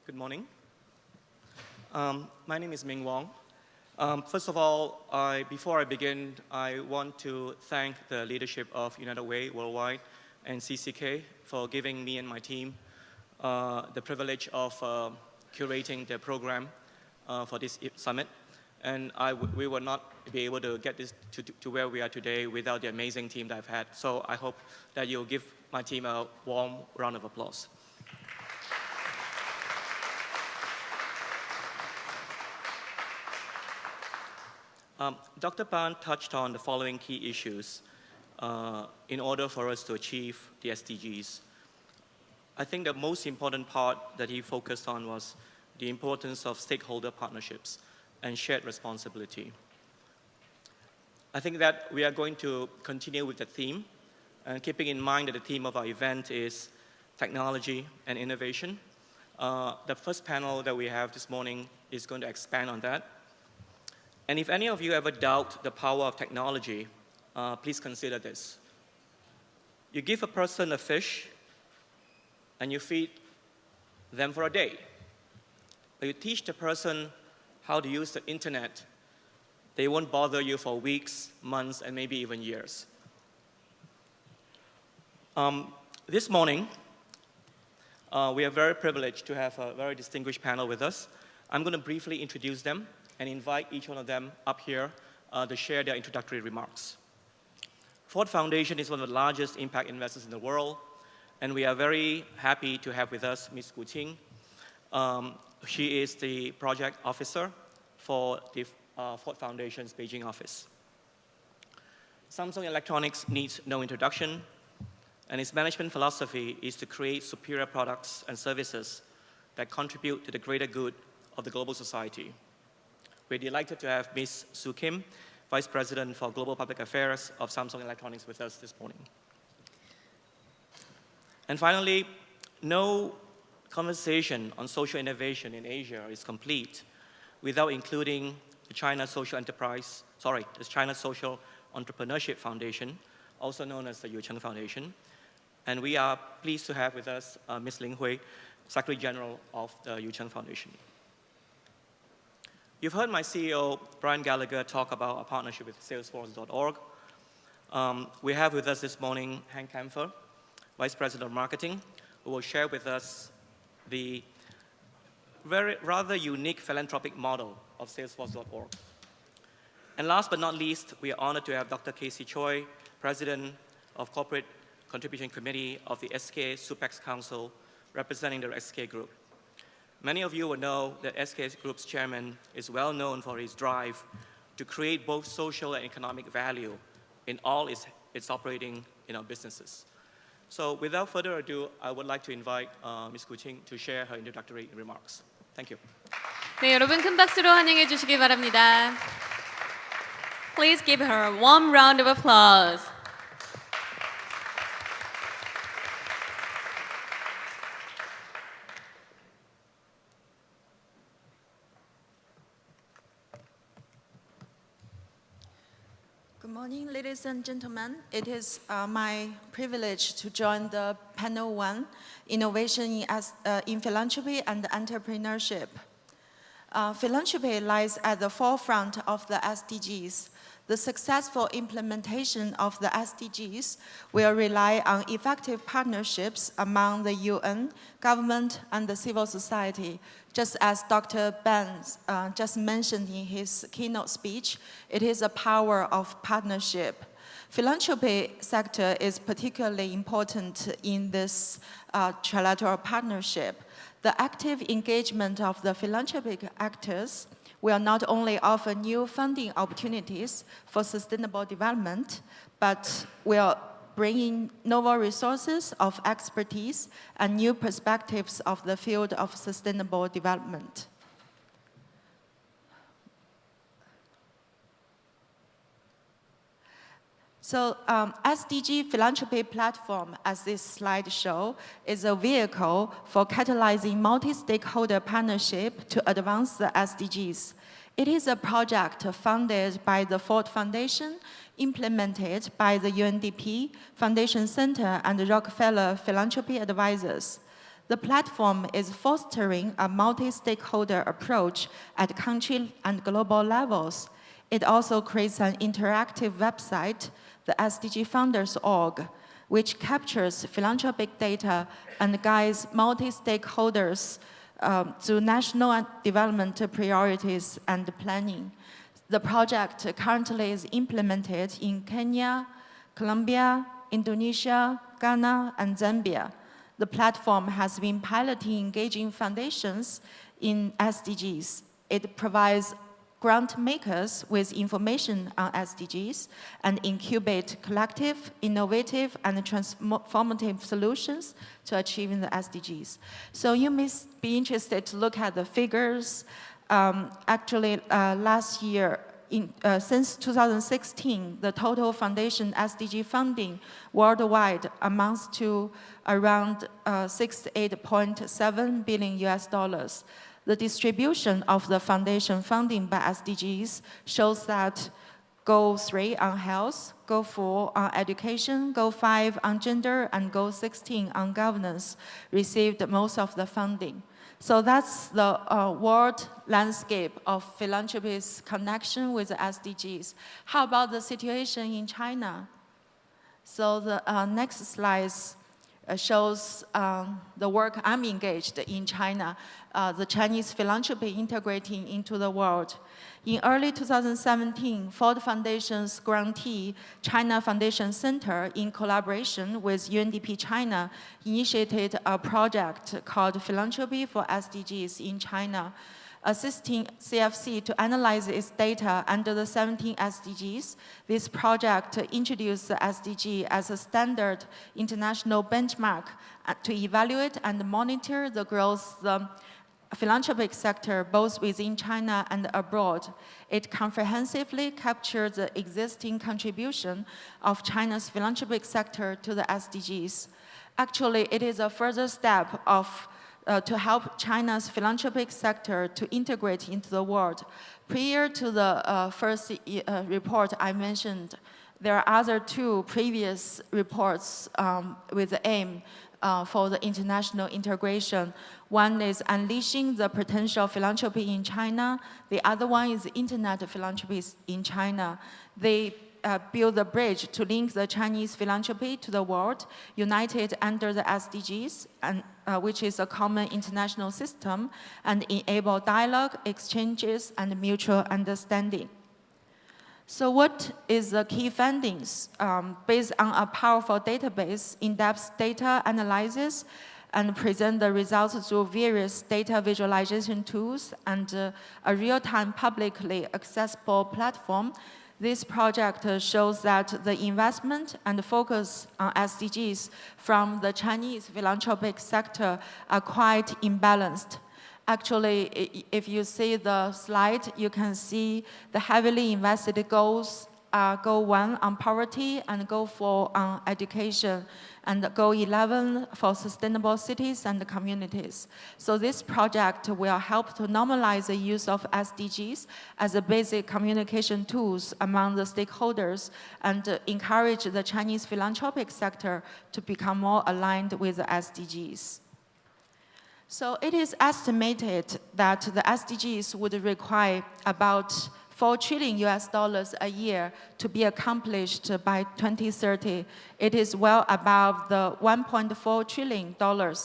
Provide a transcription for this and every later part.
Good morning. My name is Ming Wong. First of all, before I begin, I want to thank the leadership of United Way Worldwide and CCK for giving me and my team the privilege of curating the program for this summit. And we would not be able to get this to where we are today without the amazing team that I've had. So I hope that you'll give my team a warm round of applause. Dr. Pan touched on the following key issues in order for us to achieve the SDGs. I think the most important part that he focused on was the importance of stakeholder partnerships and shared responsibility. I think that we are going to continue with the theme, and keeping in mind that the theme of our event is technology and innovation. The first panel that we have this morning is going to expand on that. And if any of you ever doubt the power of technology, please consider this. You give a person a fish, and you feed them for a day. But you teach the person how to use the internet, they won't bother you for weeks, months, and maybe even years. This morning, we are very privileged to have a very distinguished panel with us. I'm going to briefly introduce them and invite each one of them up here to share their introductory remarks. Ford Foundation is one of the largest impact investors in the world, and we are very happy to have with us Ms. Qing. She is the project officer for the Ford Foundation's Beijing office. Samsung Electronics needs no introduction, and its management philosophy is to create superior products and services that contribute to the greater good of the global society. We're delighted to have Ms. Soo Kim, Vice President for Global Public Affairs of Samsung Electronics, with us this morning. And finally, no conversation on social innovation in Asia is complete without including the China Social Entrepreneurship Foundation, also known as the Yucheng Foundation. And we are pleased to have with us Ms. Ling Hui, Secretary General of the Yucheng Foundation. You've heard my CEO, Brian Gallagher, talk about our partnership with Salesforce.org. We have with us this morning Henk, Vice President of Marketing, who will share with us the rather unique philanthropic model of Salesforce.org. And last but not least, we are honored to have Dr. CHOI, President of Corporate Contribution Committee of the SK SUPEX Council, representing the SK Group. Many of you will know that SK Group's chairman is well known for his drive to create both social and economic value in all its operating businesses. So without further ado, I would like to invite Ms. Qing to share her introductory remarks. Thank you. 네, 여러분 큰 박수로 환영해 주시기 바랍니다. Please give her a warm round of applause. Good morning, ladies and gentlemen. It is my privilege to join the panel 1, Innovation in Philanthropy and Entrepreneurship. Philanthropy lies at the forefront of the SDGs. The successful implementation of the SDGs will rely on effective partnerships among the UN, government, and the civil society. Just as Dr. Ben just mentioned in his keynote speech, it is a power of partnership. Philanthropy sector is particularly important in this trilateral partnership. The active engagement of the philanthropic actors will not only offer new funding opportunities for sustainable development, but will bring in novel resources of expertise and new perspectives of the field of sustainable development. So SDG Philanthropy Platform, as this slide shows, is a vehicle for catalyzing multi-stakeholder partnership to advance the SDGs. It is a project funded by the Ford Foundation, implemented by the UNDP, Foundation Center, and the Rockefeller Philanthropy Advisors. The platform is fostering a multi-stakeholder approach at country and global levels. It also creates an interactive website, the SDG Founders.org, which captures philanthropic data and guides multi-stakeholders to national development priorities and planning. The project currently is implemented in Kenya, Colombia, Indonesia, Ghana, and Zambia. The platform has been piloting engaging foundations in SDGs. It provides grant makers with information on SDGs and incubate collective, innovative, and transformative solutions to achieving the SDGs. So you may be interested to look at the figures. Last year, since 2016, the total foundation SDG funding worldwide amounts to around $68.7 billion. The distribution of the foundation funding by SDGs shows that Goal 3 on health, Goal 4 on education, Goal 5 on gender, and Goal 16 on governance received most of the funding. So that's the world landscape of philanthropy's connection with the SDGs. How about the situation in China? So the next slide shows the work I'm engaged in China, the Chinese philanthropy integrating into the world. In early 2017, Ford Foundation's grantee, China Foundation Center, in collaboration with UNDP China, initiated a project called Philanthropy for SDGs in China, assisting CFC to analyze its data under the 17 SDGs. This project introduced the SDG as a standard international benchmark to evaluate and monitor the growth of the philanthropic sector both within China and abroad. It comprehensively captured the existing contribution of China's philanthropic sector to the SDGs. Actually, it is a further step to help China's philanthropic sector to integrate into the world. Prior to the first report I mentioned, there are other two previous reports with the aim for the international integration. One is unleashing the potential of philanthropy in China. The other one is internet philanthropy in China. They build a bridge to link the Chinese philanthropy to the world, united under the SDGs, and, which is a common international system, and enable dialogue, exchanges, and mutual understanding. So what is the key findings? Based on a powerful database, in-depth data analysis, and present the results through various data visualization tools and a real-time publicly accessible platform, this project shows that the investment and focus on SDGs from the Chinese philanthropic sector are quite imbalanced. Actually, if you see the slide, you can see the heavily invested goals are Goal 1 on poverty and Goal 4 on education, and Goal 11 for sustainable cities and communities. So this project will help to normalize the use of SDGs as a basic communication tools among the stakeholders and encourage the Chinese philanthropic sector to become more aligned with the SDGs. So it is estimated that the SDGs would require about $4 trillion a year to be accomplished by 2030. It is well above the $1.4 trillion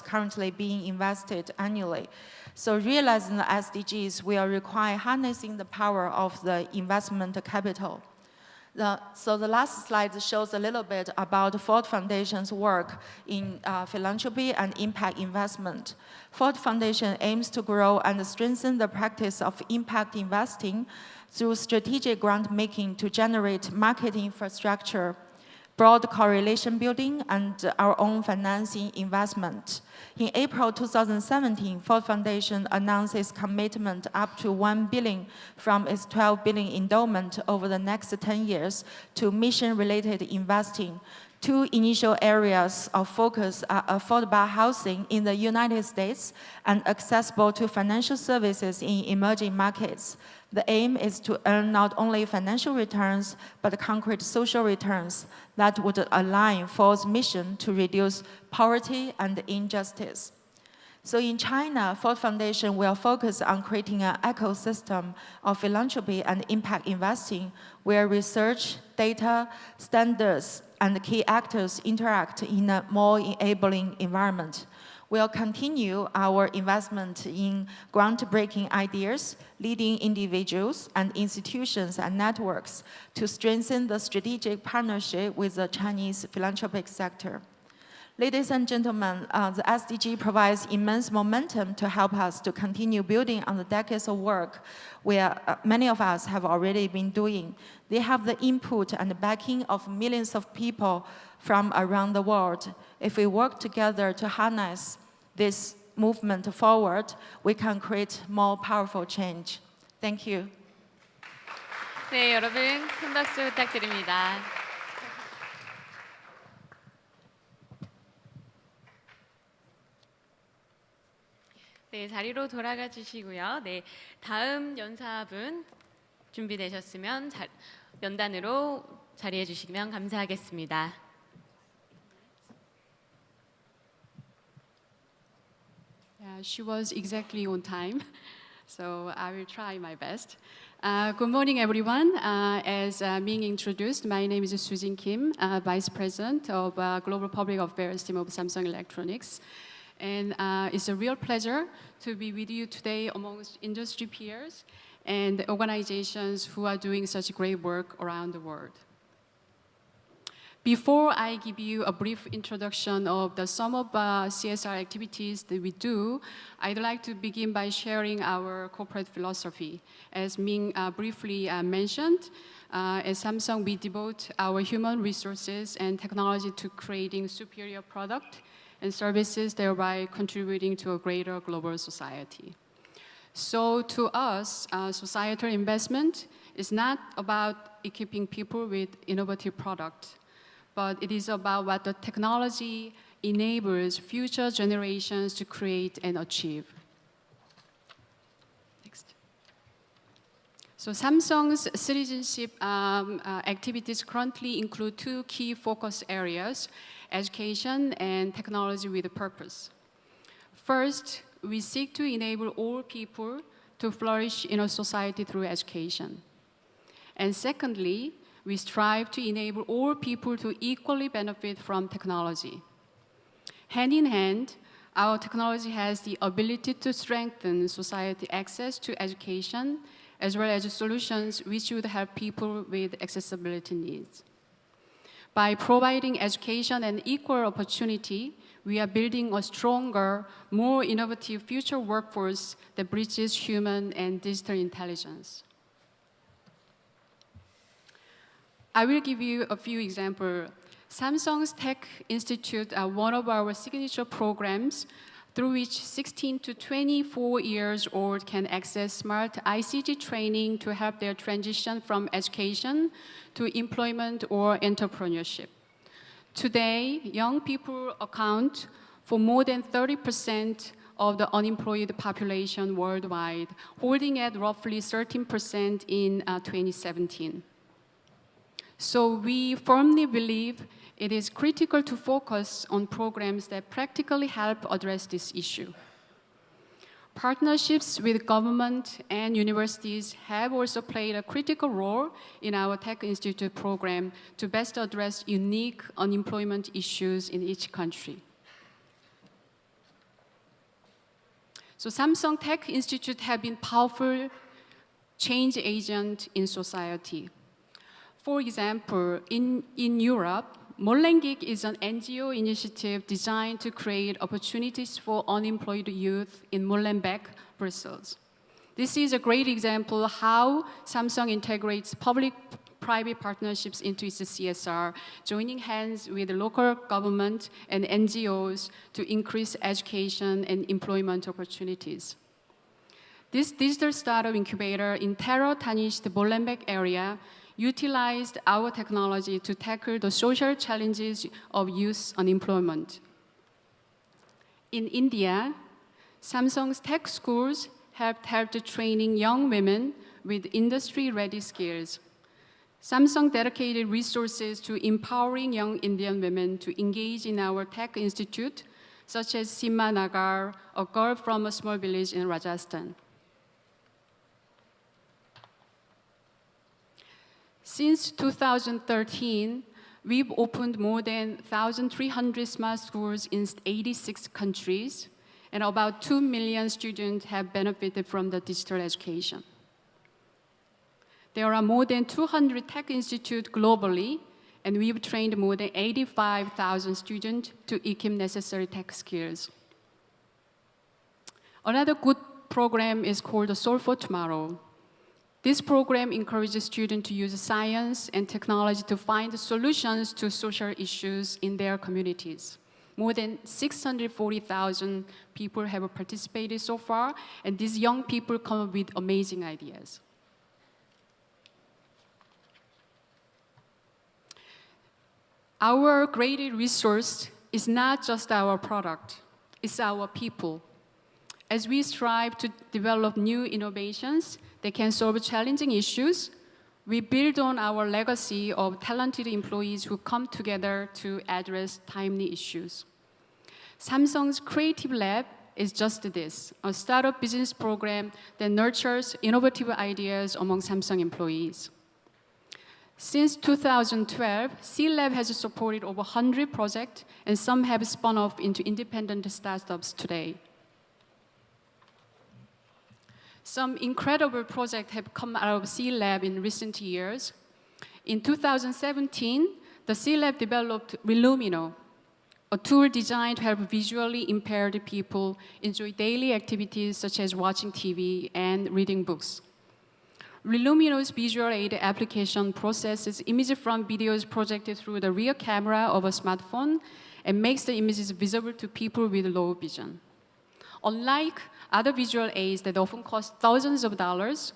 currently being invested annually. So realizing the SDGs will require harnessing the power of the investment capital. So the last slide shows a little bit about Ford Foundation's work in philanthropy and impact investment. Ford Foundation aims to grow and strengthen the practice of impact investing through strategic grant making to generate market infrastructure, broad correlation building, and our own financing investment. In April 2017, Ford Foundation announced its commitment up to $1 billion from its $12 billion endowment over the next 10 years to mission-related investing. Two initial areas of focus are affordable housing in the United States and accessible to financial services in emerging markets. The aim is to earn not only financial returns, but concrete social returns that would align Ford's mission to reduce poverty and injustice. So in China, Ford Foundation will focus on creating an ecosystem of philanthropy and impact investing where research, data, standards, and key actors interact in a more enabling environment. We'll continue our investment in groundbreaking ideas, leading individuals and institutions and networks to strengthen the strategic partnership with the Chinese philanthropic sector. Ladies and gentlemen, the SDG provides immense momentum to help us to continue building on the decades of work where many of us have already been doing. They have the input and the backing of millions of people from around the world. If we work together to harness this movement forward, we can create more powerful change. Thank you. 네, 여러분 큰 박수 부탁드립니다. 네, 자리로 돌아가 주시고요. 네, 다음 연사분 준비되셨으면 연단으로 자리해 주시면 감사하겠습니다. She was exactly on time, so I will try my best. Good morning, everyone. As Ming introduced, my name is Soojin Kim, Vice President of Global Public Affairs Team of Samsung Electronics. And it's a real pleasure to be with you today amongst industry peers and organizations who are doing such great work around the world. Before I give you a brief introduction of some of CSR activities that we do, I'd like to begin by sharing our corporate philosophy. As Ming briefly mentioned, at Samsung, we devote our human resources and technology to creating superior product and services, thereby contributing to a greater global society. So to us, societal investment is not about equipping people with innovative products, but it is about what the technology enables future generations to create and achieve. Next. So Samsung's citizenship activities currently include two key focus areas: education and technology with a purpose. First, we seek to enable all people to flourish in a society through education. And secondly, we strive to enable all people to equally benefit from technology. Hand in hand, our technology has the ability to strengthen society access to education, as well as solutions which would help people with accessibility needs. By providing education and equal opportunity, we are building a stronger, more innovative future workforce that bridges human and digital intelligence. I will give you a few examples. Samsung's Tech Institute are one of our signature programs through which 16 to 24 years old can access smart ICT training to help their transition from education to employment or entrepreneurship. Today, young people account for more than 30% of the unemployed population worldwide, holding at roughly 13% in 2017. So we firmly believe it is critical to focus on programs that practically help address this issue. Partnerships with government and universities have also played a critical role in our Tech Institute program to best address unique unemployment issues in each country. So Samsung Tech Institute have been powerful change agents in society. For example, in Europe, Molengeek is an NGO initiative designed to create opportunities for unemployed youth in Molenbeek, Brussels. This is a great example of how Samsung integrates public-private partnerships into its CSR, joining hands with local government and NGOs to increase education and employment opportunities. This digital startup incubator in terror-tarnished Molenbeek area utilized our technology to tackle the social challenges of youth unemployment. In India, Samsung's tech schools helped training young women with industry-ready skills. Samsung dedicated resources to empowering young Indian women to engage in our Tech Institute, such as Sima Nagar, a girl from a small village in Rajasthan. Since 2013, we've opened more than 1,300 smart schools in 86 countries, and about 2 million students have benefited from the digital education. There are more than 200 tech institutes globally, and we've trained more than 85,000 students to equip necessary tech skills. Another good program is called the Soul for Tomorrow. This program encourages students to use science and technology to find solutions to social issues in their communities. More than 640,000 people have participated so far, and these young people come up with amazing ideas. Our greatest resource is not just our product, it's our people. As we strive to develop new innovations that can solve challenging issues, we build on our legacy of talented employees who come together to address timely issues. Samsung's Creative Lab is just this, a startup business program that nurtures innovative ideas among Samsung employees. Since 2012, C-Lab has supported over 100 projects, and some have spun off into independent startups today. Some incredible projects have come out of C-Lab in recent years. In 2017, the C-Lab developed Relumino, a tool designed to help visually impaired people enjoy daily activities such as watching TV and reading books. Relumino's visual aid application processes images from videos projected through the rear camera of a smartphone and makes the images visible to people with low vision. Unlike other visual aids that often cost thousands of dollars,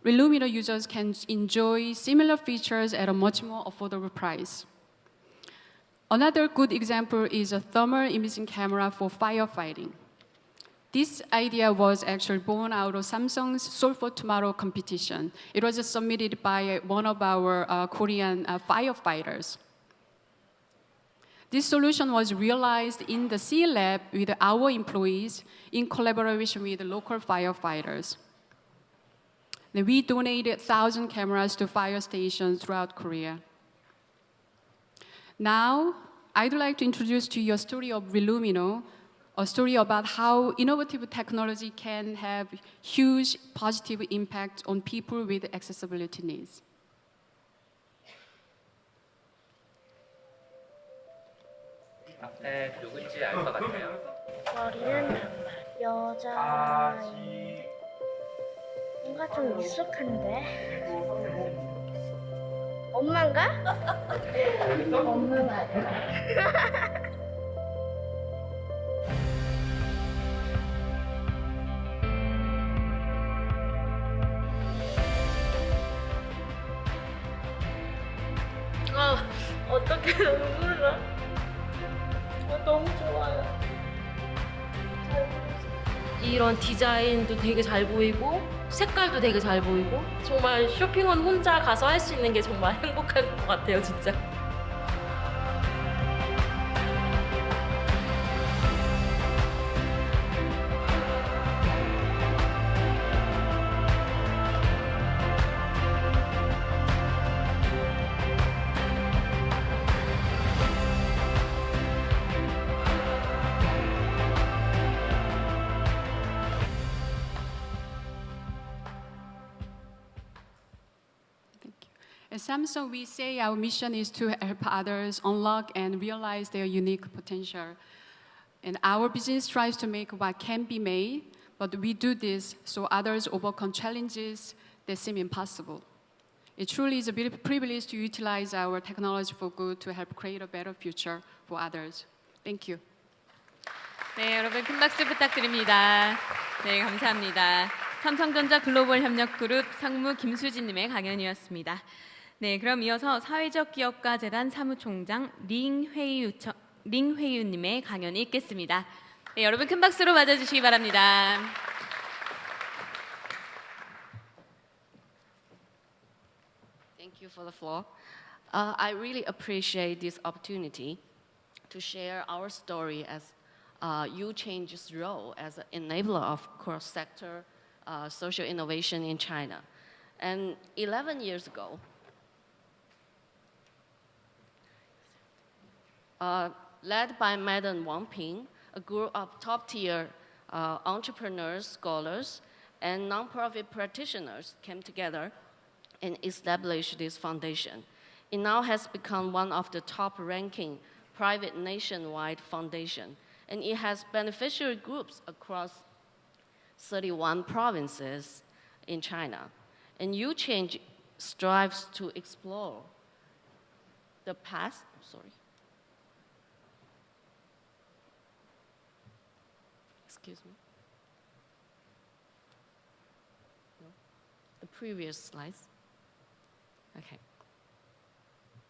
Relumino users can enjoy similar features at a much more affordable price. Another good example is a thermal imaging camera for firefighting. This idea was actually born out of Samsung's Soul for Tomorrow competition. It was submitted by one of our Korean firefighters. This solution was realized in the C-Lab with our employees in collaboration with local firefighters. We donated 1,000 cameras to fire stations throughout Korea. Now, I'd like to introduce to you a story of Relumino, a story about how innovative technology can have huge positive impact on people with accessibility needs. 앞에 누군지 알 것 같아요. 머리는 여자 뭔가 좀 익숙한데 엄마인가? 엄마 맞아. 어떻게 눈물 나? 너무 좋아요. 이런 디자인도 되게 잘 보이고 색깔도 되게 잘 보이고 정말 쇼핑은 혼자 가서 할 수 있는 게 정말 행복한 것 같아요, 진짜. At Samsung, we say our mission is to help others unlock and realize their unique potential. And our business tries to make what can be made, but we do this so others overcome challenges that seem impossible. It truly is a beautiful privilege to utilize our technology for good to help create a better future for others. Thank you. 네, 여러분 큰 박수 부탁드립니다. 네, 감사합니다. 삼성전자 글로벌협력그룹 상무 김수진님의 강연이었습니다. 네, 그럼 이어서 사회적기업가 재단 사무총장 링회유님의 강연이 있겠습니다. 네, 여러분 큰 박수로 맞아주시기 바랍니다. Thank you for the floor. I really appreciate this opportunity to share our story as U-Change's role as an enabler of cross-sector social innovation in China. And 11 years ago, led by Madam Wang Ping, a group of top-tier entrepreneurs, scholars, and nonprofit practitioners came together and established this foundation. It now has become one of the top-ranking private nationwide foundation, and it has beneficiary groups across 31 provinces in China. And U-Change strives to explore the past, excuse me. No, the previous slides. Okay.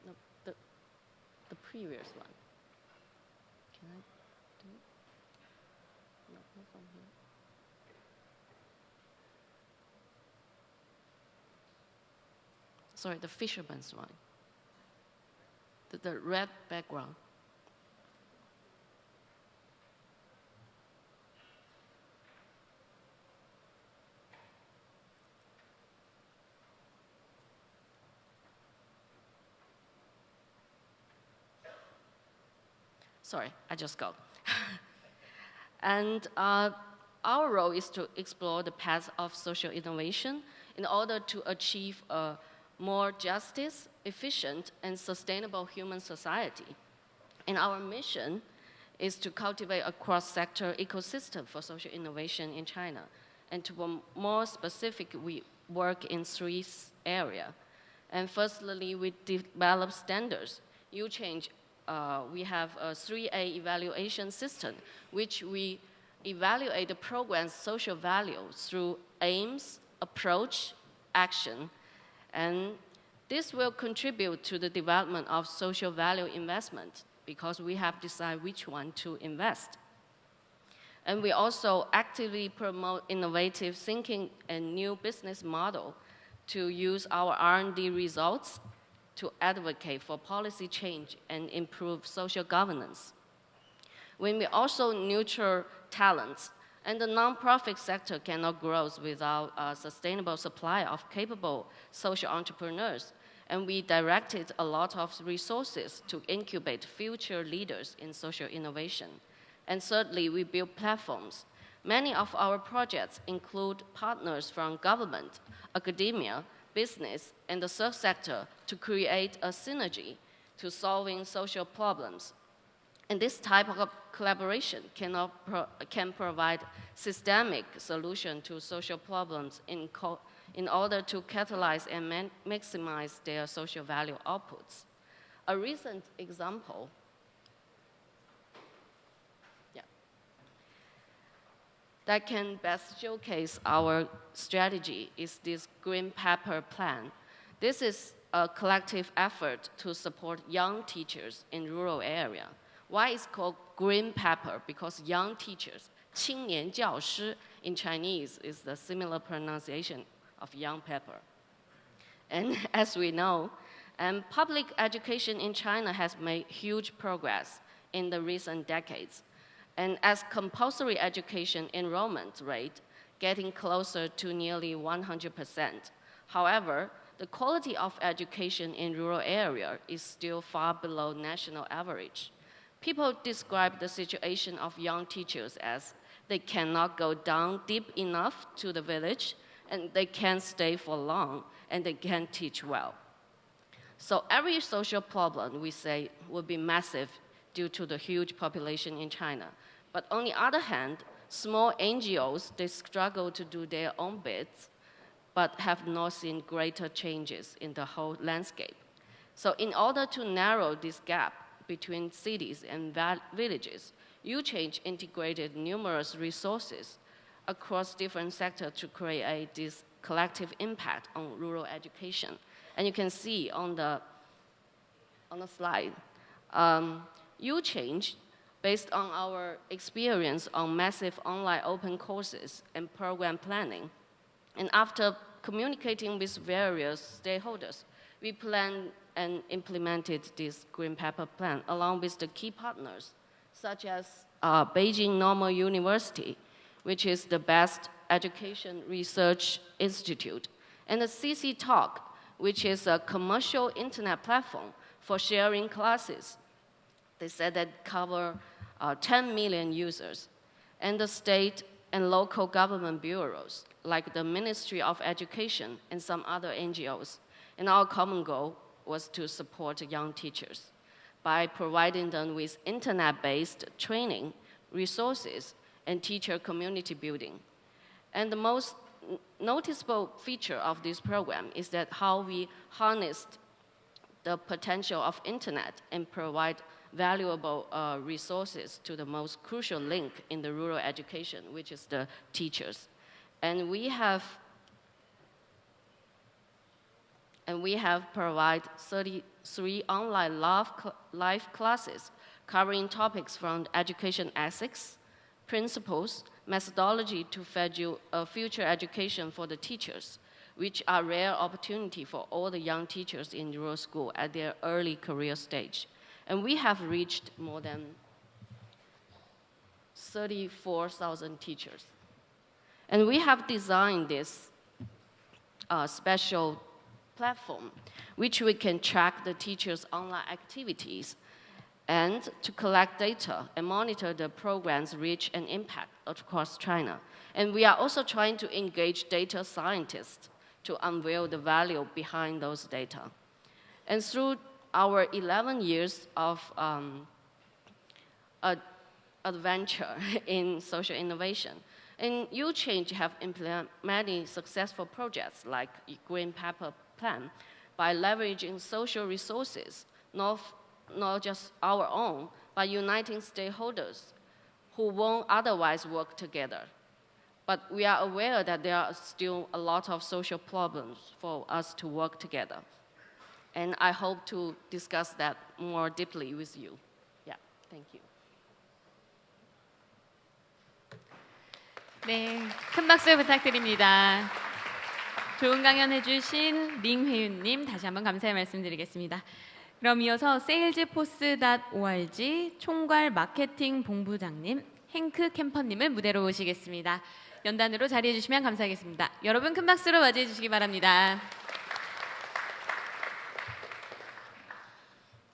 No, the previous one. Can I do it? No, not from here. Sorry, the fisherman's one. The red background. Sorry, I just go. And our role is to explore the path of social innovation in order to achieve a more justice, efficient, and sustainable human society. And our mission is to cultivate a cross-sector ecosystem for social innovation in China. And to be more specific, we work in three areas. And firstly, we develop standards. U-Change, we have a 3A evaluation system, which we evaluate the program's social value through aims, approach, action. And this will contribute to the development of social value investment because we have decided which one to invest. And we also actively promote innovative thinking and new business model to use our R&D results to advocate for policy change and improve social governance. When we also nurture talents, and the nonprofit sector cannot grow without a sustainable supply of capable social entrepreneurs. And we directed a lot of resources to incubate future leaders in social innovation. And thirdly, we build platforms. Many of our projects include partners from government, academia, business, and the third sector to create a synergy to solving social problems. And this type of collaboration can provide systemic solution to social problems in order to catalyze and maximize their social value outputs. A recent example that can best showcase our strategy is this Green Pepper Plan. This is a collective effort to support young teachers in rural area. Why it's called Green Pepper? Because young teachers, 青年教师 in Chinese is the similar pronunciation of young pepper. And as we know, public education in China has made huge progress in the recent decades. And as compulsory education enrollment rate getting closer to nearly 100%. However, the quality of education in rural area is still far below national average. People describe the situation of young teachers as they cannot go down deep enough to the village, and they can't stay for long, and they can't teach well. So every social problem, we say, will be massive due to the huge population in China. But on the other hand, small NGOs, they struggle to do their own bits, but have not seen greater changes in the whole landscape. So in order to narrow this gap between cities and villages, U-Change integrated numerous resources across different sectors to create this collective impact on rural education. And you can see on the slide, U-Change, based on our experience on massive online open courses and program planning, and after communicating with various stakeholders, we planned and implemented this Green Pepper Plan along with the key partners, such as Beijing Normal University, which is the best education research institute, and the CC Talk, which is a commercial internet platform for sharing classes. They said that cover 10 million users, and the state and local government bureaus, like the Ministry of Education and some other NGOs. And our common goal was to support young teachers by providing them with internet-based training, resources, and teacher community building. And the most noticeable feature of this program is that how we harnessed the potential of internet and provide valuable resources to the most crucial link in the rural education, which is the teachers. And we have provided 33 online live classes covering topics from education ethics, principles, methodology to future education for the teachers, which are rare opportunity for all the young teachers in rural school at their early career stage. And we have reached more than 34,000 teachers. And we have designed this special platform, which we can track the teachers' online activities and to collect data and monitor the program's reach and impact across China. And we are also trying to engage data scientists to unveil the value behind those data. And through our 11 years of adventure in social innovation, and YouChange have implemented many successful projects like Green Pepper Plan by leveraging social resources, not just our own, but uniting stakeholders who won't otherwise work together. But we are aware that there are still a lot of social problems for us to work together. And I hope to discuss that more deeply with you. Yeah, thank you. 네, 큰 박수 부탁드립니다. 좋은 강연 해주신 밍 회원님 다시 한번 감사의 말씀드리겠습니다. 그럼 이어서 salesforce.org 총괄 마케팅 본부장님 행크 캠퍼님을 무대로 모시겠습니다. 연단으로 자리해 주시면 감사하겠습니다. 여러분 큰 박수로 맞이해 주시기 바랍니다.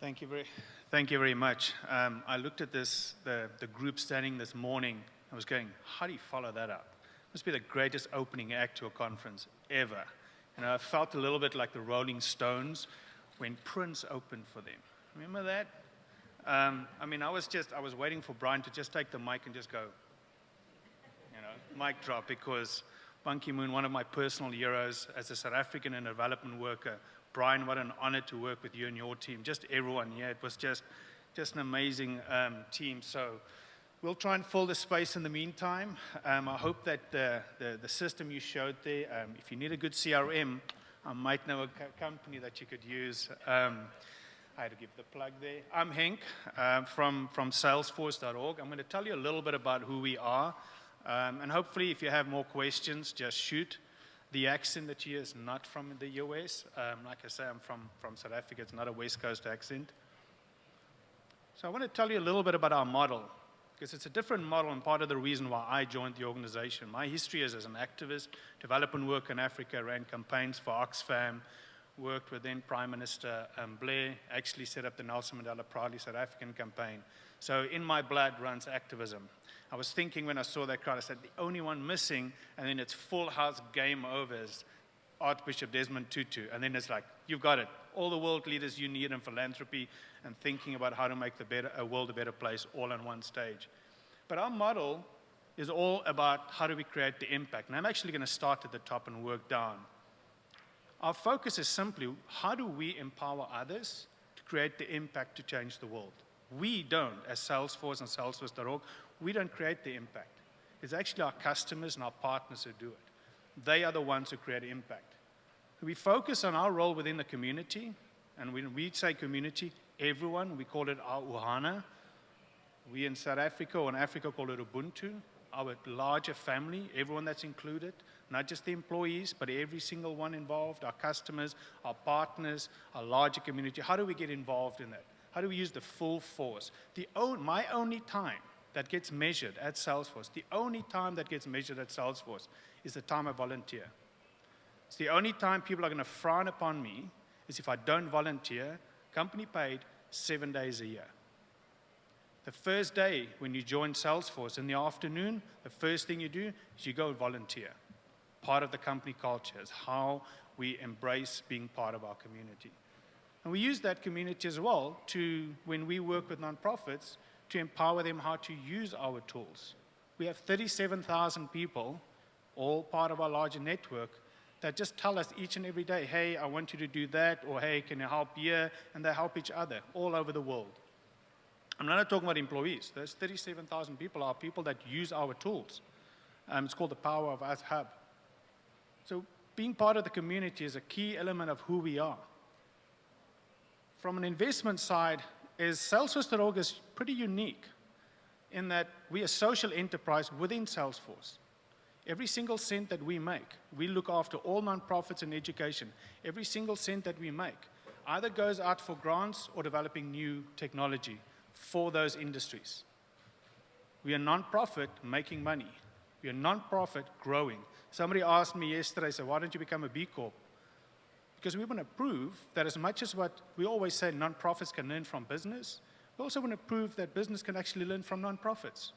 Thank you very much. I looked at this, the group standing this morning. I was going, how do you follow that up? Must be the greatest opening act to a conference ever. And I felt a little bit like the Rolling Stones when Prince opened for them. Remember that? I mean, I was waiting for Brian to just take the mic and just go, mic drop, because Ban Ki-moon, one of my personal heroes as a South African and development worker. Brian, what an honor to work with you and your team, just everyone here. It was just an amazing team. So we'll try and fill the space in the meantime. I hope that the system you showed there, if you need a good CRM, I might know a company that you could use. I had to give the plug there. I'm Henk from Salesforce.org. I'm going to tell you a little bit about who we are. And hopefully, if you have more questions, just shoot. The accent that you hear is not from the US. Like I say, I'm from South Africa. It's not a West Coast accent. So I want to tell you a little bit about our model, because it's a different model and part of the reason why I joined the organization. My history is as an activist, development work in Africa, ran campaigns for Oxfam, worked with then Prime Minister Blair, actually set up the Nelson Mandela Proudly South African campaign. So in my blood runs activism. I was thinking when I saw that crowd, I said, the only one missing, and then it's full house, game over, is Archbishop Desmond Tutu. And then it's like, you've got it. All the world leaders you need in philanthropy and thinking about how to make a world a better place all on one stage. But our model is all about how do we create the impact. And I'm actually going to start at the top and work down. Our focus is simply, how do we empower others to create the impact to change the world? We don't, as Salesforce and Salesforce.org, we don't create the impact. It's actually our customers and our partners who do it. They are the ones who create impact. We focus on our role within the community, and when we say community, everyone, we call it our Ohana. We in South Africa or in Africa call it Ubuntu, our larger family, everyone that's included, not just the employees, but every single one involved, our customers, our partners, our larger community. How do we get involved in that? How do we use the full force? My only time that gets measured at Salesforce, the only time that gets measured at Salesforce is the time I volunteer. It's the only time people are going to frown upon me is if I don't volunteer, company paid 7 days a year. The first day when you join Salesforce in the afternoon, the first thing you do is you go volunteer. Part of the company culture is how we embrace being part of our community. And we use that community as well to, when we work with nonprofits, to empower them how to use our tools. We have 37,000 people, all part of our larger network, that just tell us each and every day, hey, I want you to do that, or hey, can you help here? And they help each other all over the world. I'm not talking about employees. Those 37,000 people are people that use our tools. It's called the Power of Us Hub. So being part of the community is a key element of who we are. From an investment side, Salesforce.org is pretty unique in that we are a social enterprise within Salesforce. Every single cent that we make, we look after all nonprofits and education. Every single cent that we make either goes out for grants or developing new technology for those industries. We are non-profit making money. We are non-profit growing. Somebody asked me yesterday, so why don't you become a B Corp? Because we want to prove that as much as what we always say non-profits can learn from business, we also want to prove that business can actually learn from non-profits.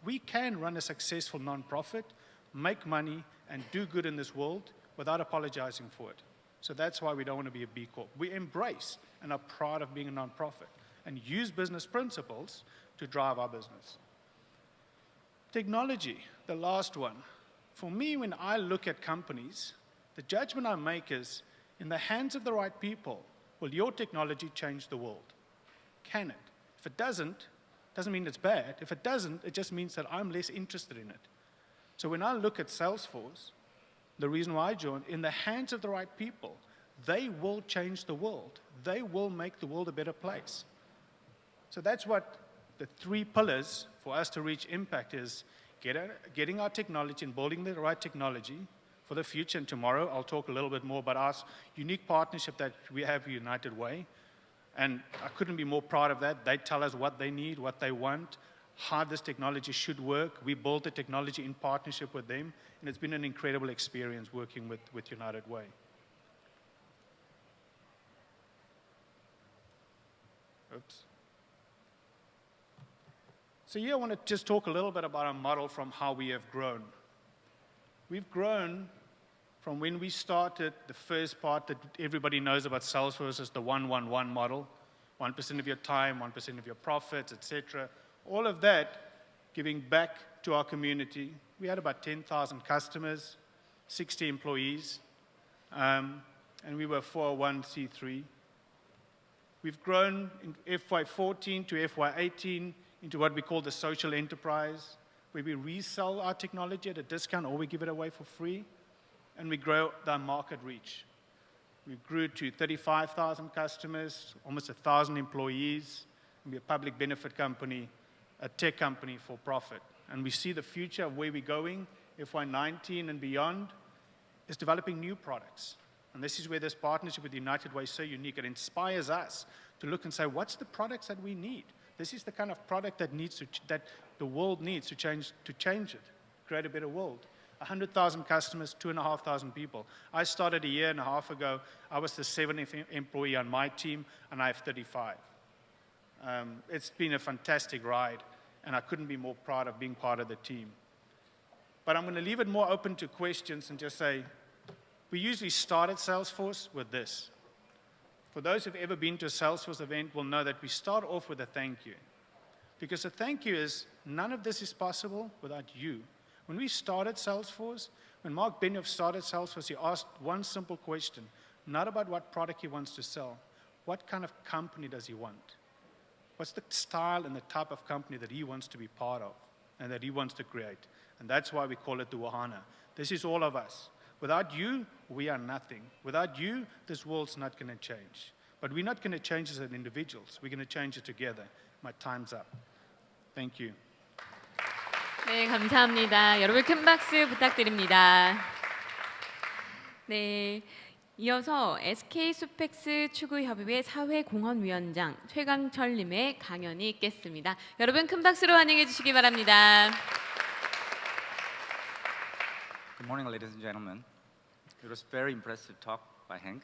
We can run a successful non-profit, make money, and do good in this world without apologizing for it. So that's why we don't want to be a B Corp. We embrace and are proud of being a non-profit and use business principles to drive our business. Technology, the last one. For me, when I look at companies, the judgment I make is, in the hands of the right people, will your technology change the world? Can it? If it doesn't mean it's bad. If it doesn't, it just means that I'm less interested in it. So when I look at Salesforce, the reason why I joined, in the hands of the right people, they will change the world. They will make the world a better place. So that's what the 3 pillars for us to reach impact is: getting our technology and building the right technology for the future. And tomorrow I'll talk a little bit more about our unique partnership that we have with United Way. And I couldn't be more proud of that. They tell us what they need, what they want, how this technology should work. We build the technology in partnership with them. And it's been an incredible experience working with United Way. Oops. So here I want to just talk a little bit about our model from how we have grown. We've grown from when we started, the first part that everybody knows about Salesforce is the 1-1-1 model. 1% of your time, 1% of your profits, etc. All of that giving back to our community. We had about 10,000 customers, 60 employees, and we were 401c3. We've grown in FY14 to FY18 into what we call the social enterprise, where we resell our technology at a discount or we give it away for free, and we grow the market reach. We grew to 35,000 customers, almost 1,000 employees, and we're a public benefit company, a tech company for profit. And we see the future of where we're going, FY19 and beyond, is developing new products. And this is where this partnership with United Way is so unique. It inspires us to look and say, what's the products that we need? This is the kind of product that the world needs to change it, create a better world. 100,000 customers, 2,500 people. I started a year and a half ago. I was the 7th employee on my team, and I have 35. It's been a fantastic ride, and I couldn't be more proud of being part of the team. But I'm going to leave it more open to questions and just say, we usually start at Salesforce with this. For those who've ever been to a Salesforce event will know that we start off with a thank you. Because a thank you is, none of this is possible without you. When we started Salesforce, when Mark Benioff started Salesforce, he asked one simple question, not about what product he wants to sell. What kind of company does he want? What's the style and the type of company that he wants to be part of and that he wants to create? And that's why we call it the Wahana. This is all of us. Without you, we are nothing. Without you, this world's not going to change. But we're not going to change as individuals. We're going to change it together. My time's up. Thank you. 네, 감사합니다. 여러분 큰 박수 부탁드립니다. 네, 이어서 SK-수펙스 추구협의회 사회공헌위원장 최강철님의 강연이 있겠습니다. 여러분 큰 박수로 환영해 주시기 바랍니다. Good morning, ladies and gentlemen. It was a very impressive talk by Henk.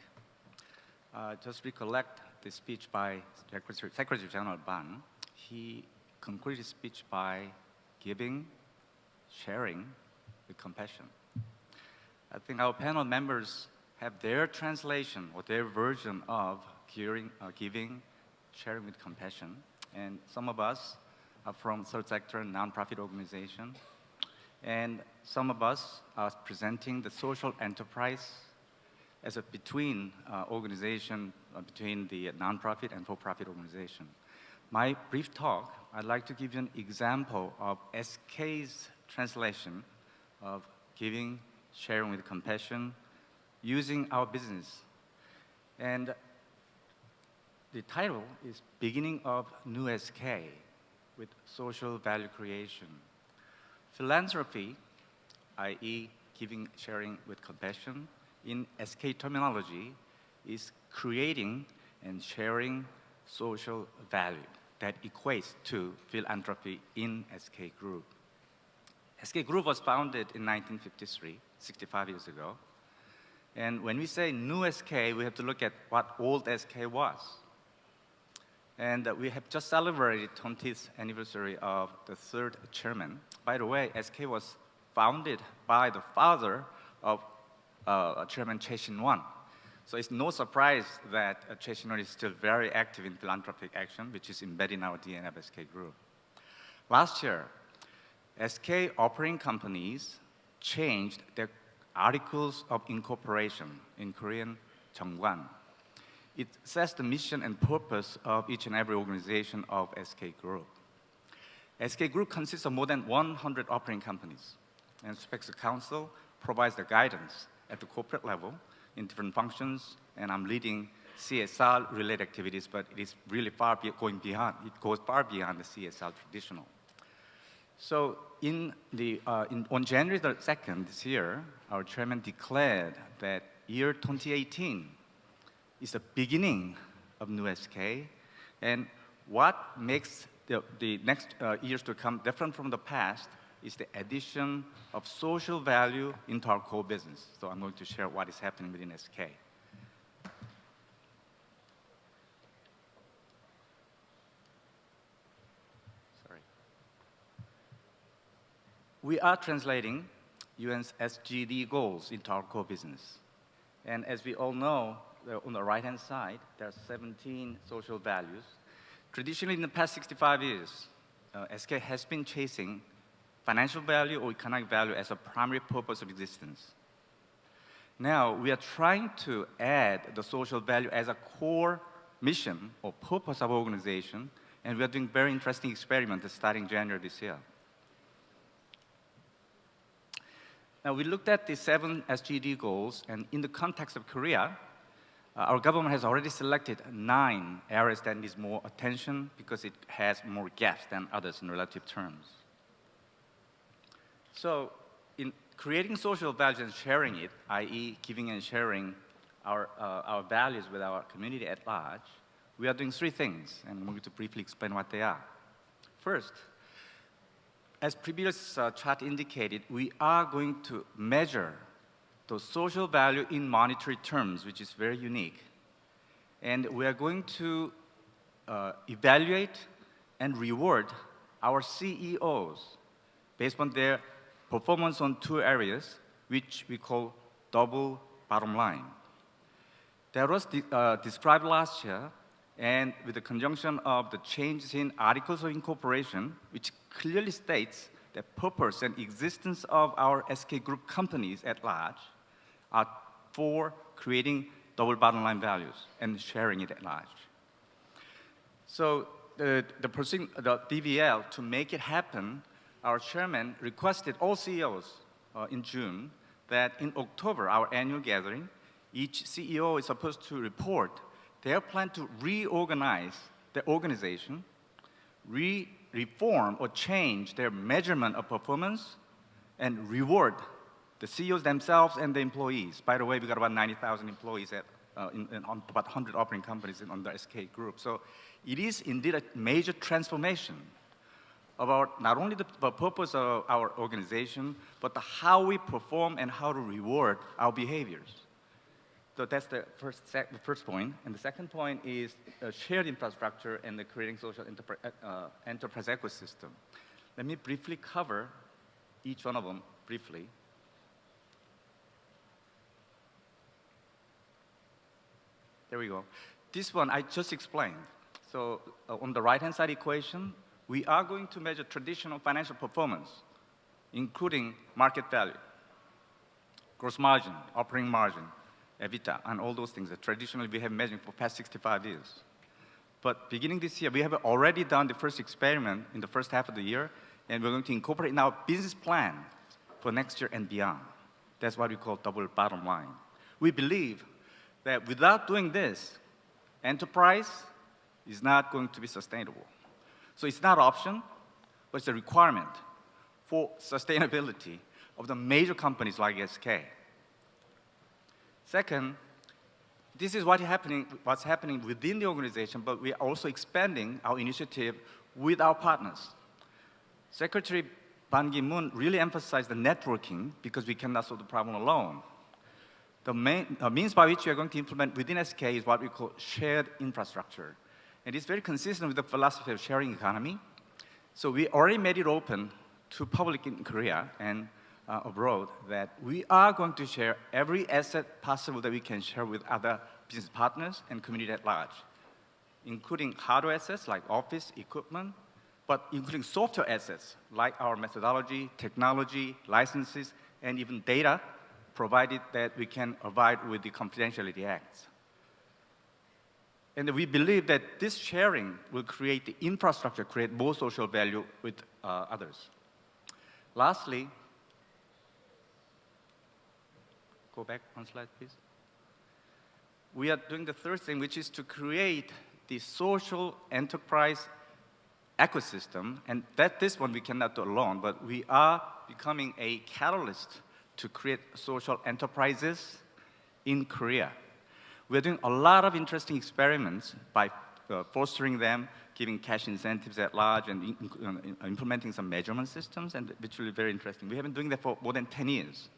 Just recollect the speech by Secretary General Ban. He concluded his speech by giving, sharing with compassion. I think our panel members have their translation or their version of giving, sharing with compassion. And some of us are from third sector nonprofit organization. And some of us are presenting the social enterprise as a between organization between the nonprofit and for-profit organization. My brief talk, I'd like to give you an example of SK's translation of giving, sharing with compassion, using our business. And the title is Beginning of New SK with Social Value Creation. Philanthropy, i.e. giving, sharing with compassion, in SK terminology is creating and sharing social value that equates to philanthropy in SK Group. SK Group was founded in 1953, 65 years ago. And when we say new SK, we have to look at what old SK was. And we have just celebrated 20th anniversary of the third chairman. By the way, SK was founded by the father of Chairman Choi Shin-won. So it's no surprise that Choi Shin-won is still very active in philanthropic action, which is embedded in our DNA of SK Group. Last year, SK operating companies changed their articles of incorporation, in Korean, 정관. It says the mission and purpose of each and every organization of SK Group. SK Group consists of more than 100 operating companies, and SUPEX Council provides the guidance at the corporate level in different functions, and I'm leading CSR-related activities, but it is really going beyond. It goes far beyond the CSR traditional. So on January 2nd this year, our chairman declared that year 2018 is the beginning of new SK, and what makes the next years to come different from the past is the addition of social value into our core business. So I'm going to share what is happening within SK. We are translating UN's SDG goals into our core business. And as we all know, on the right-hand side, there are 17 social values. Traditionally, in the past 65 years, SK has been chasing financial value or economic value as a primary purpose of existence. Now, we are trying to add the social value as a core mission or purpose of our organization, and we are doing very interesting experiments starting January this year. Now, we looked at the 7 SDG goals, and in the context of Korea, our government has already selected 9 areas that need more attention because it has more gaps than others in relative terms. So, in creating social value and sharing it, i.e. giving and sharing our values with our community at large, we are doing 3 things, and I'm going to briefly explain what they are. First, as previous chart indicated, we are going to measure the social value in monetary terms, which is very unique. And we are going to evaluate and reward our CEOs based on their performance on 2 areas, which we call double bottom line. That was described last year, and with the conjunction of the changes in articles of incorporation, which clearly states the purpose and existence of our SK Group companies at large are for creating double bottom line values and sharing it at large. So the DVL, to make it happen, our chairman requested all CEOs in June that in October, our annual gathering, each CEO is supposed to report their plan to reorganize the organization, reform or change their measurement of performance, and reward the CEOs themselves and the employees. By the way, we got about 90,000 employees on about 100 operating companies on the SK group. So it is indeed a major transformation about not only the purpose of our organization, but how we perform and how to reward our behaviors. So that's the first point. And the second point is shared infrastructure and the creating social enterprise ecosystem. Let me briefly cover each one of them briefly. There we go. This one I just explained. So on the right-hand side equation, we are going to measure traditional financial performance, including market value, gross margin, operating margin, EBITDA, and all those things that traditionally we have measured for the past 65 years. But beginning this year, we have already done the first experiment in the first half of the year, and we're going to incorporate in our business plan for next year and beyond. That's what we call double bottom line. We believe that without doing this, enterprise is not going to be sustainable. So it's not an option, but it's a requirement for sustainability of the major companies like SK. Second, this is what's happening within the organization, but we are also expanding our initiative with our partners. Secretary Ban Ki-moon really emphasized the networking because we cannot solve the problem alone. The main means by which we are going to implement within SK is what we call shared infrastructure. And it's very consistent with the philosophy of sharing economy. So we already made it open to public in Korea and abroad that we are going to share every asset possible that we can share with other business partners and community at large, including hardware assets like office equipment, but including software assets like our methodology, technology, licenses, and even data, provided that we can abide with the confidentiality acts. And we believe that this sharing will create the infrastructure, create more social value with others. Lastly, go back one slide, please. We are doing the third thing, which is to create the social enterprise ecosystem, and this one we cannot do alone, but we are becoming a catalyst to create social enterprises in Korea. We're doing a lot of interesting experiments by fostering them, giving cash incentives at large, and implementing some measurement systems, and which will be very interesting. We have been doing that for more than 10 years.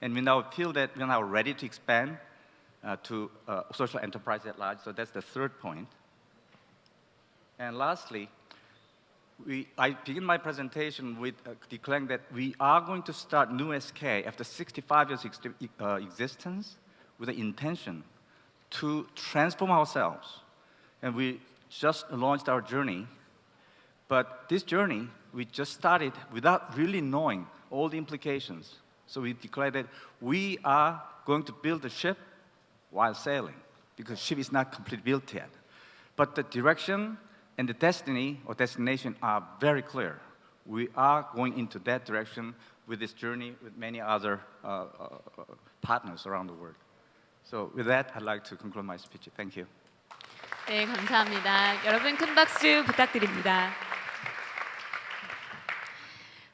And we now feel that we're now ready to expand to social enterprise at large, so that's the third point. And lastly, I begin my presentation with declaring that we are going to start new SK after 65 years existence with the intention to transform ourselves. And we just launched our journey, but this journey, we just started without really knowing all the implications. So we declared that we are going to build a ship while sailing, because ship is not completely built yet. But the direction and the destiny or destination are very clear. We are going into that direction with this journey with many other partners around the world. So with that, I'd like to conclude my speech. Thank you. 네, 감사합니다. 여러분 큰 박수 부탁드립니다.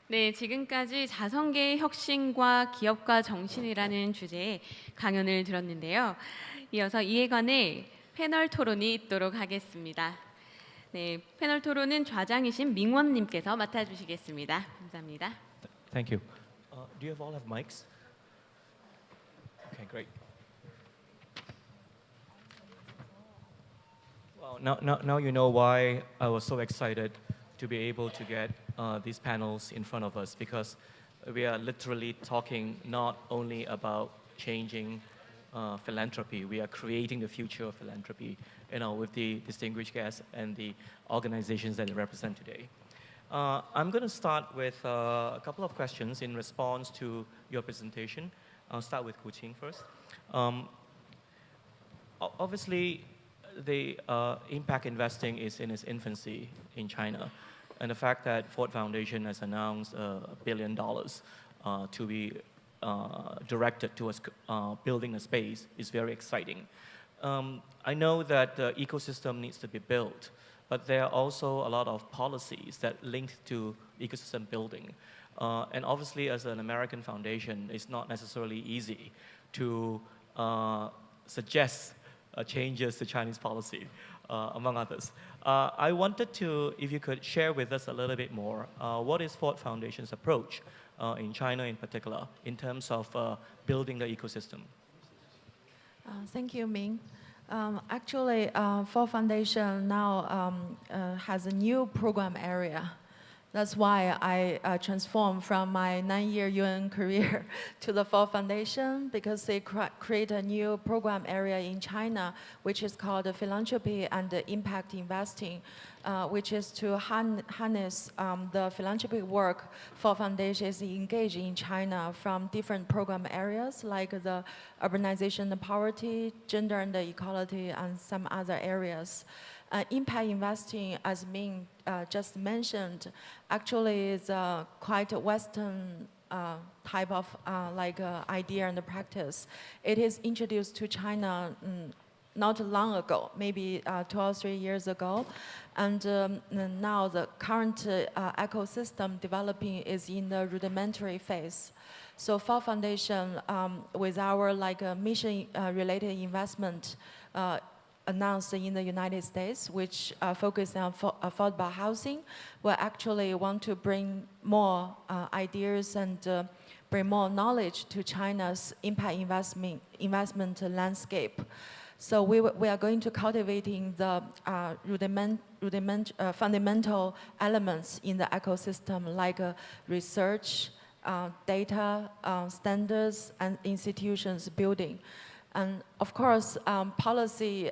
네, 지금까지 자선계의 혁신과 기업가 정신이라는 주제의 강연을 들었는데요. 이어서 이에 관해 패널 토론이 있도록 하겠습니다. 네, 패널 토론은 좌장이신 민원님께서 맡아주시겠습니다. 감사합니다. Thank you. Do you all have mics? Okay, great. Well, now you know why I was so excited to be able to get these panels in front of us, because we are literally talking not only about changing philanthropy, we are creating the future of philanthropy, with the distinguished guests and the organizations that they represent today. I'm going to start with a couple of questions in response to your presentation. I'll start with Qing first. Obviously, the impact investing is in its infancy in China. And the fact that Ford Foundation has announced $1 billion to be directed towards building a space is very exciting. I know that the ecosystem needs to be built, but there are also a lot of policies that link to ecosystem building. And obviously, as an American foundation, it's not necessarily easy to suggest changes to Chinese policy, among others. I wanted to, if you could share with us a little bit more, what is Ford Foundation's approach in China in particular, in terms of building the ecosystem? Thank you, Ming. Actually, Ford Foundation now has a new program area. That's why I transformed from my 9-year UN career to the Ford Foundation, because they create a new program area in China, which is called Philanthropy and Impact Investing, which is to harness the philanthropic work Ford Foundation is engaged in China from different program areas like the urbanization and poverty, gender and equality, and some other areas. Impact investing, as Ming just mentioned, actually is quite a Western type of idea and practice. It is introduced to China not long ago, maybe 2 or 3 years ago. And now the current ecosystem developing is in the rudimentary phase. So Ford Foundation, with our mission-related investment announced in the United States, which focus on affordable housing, will actually want to bring more ideas and bring more knowledge to China's impact investment landscape. So we are going to cultivating the fundamental elements in the ecosystem, like research, data, standards, and institutions building. And of course, policy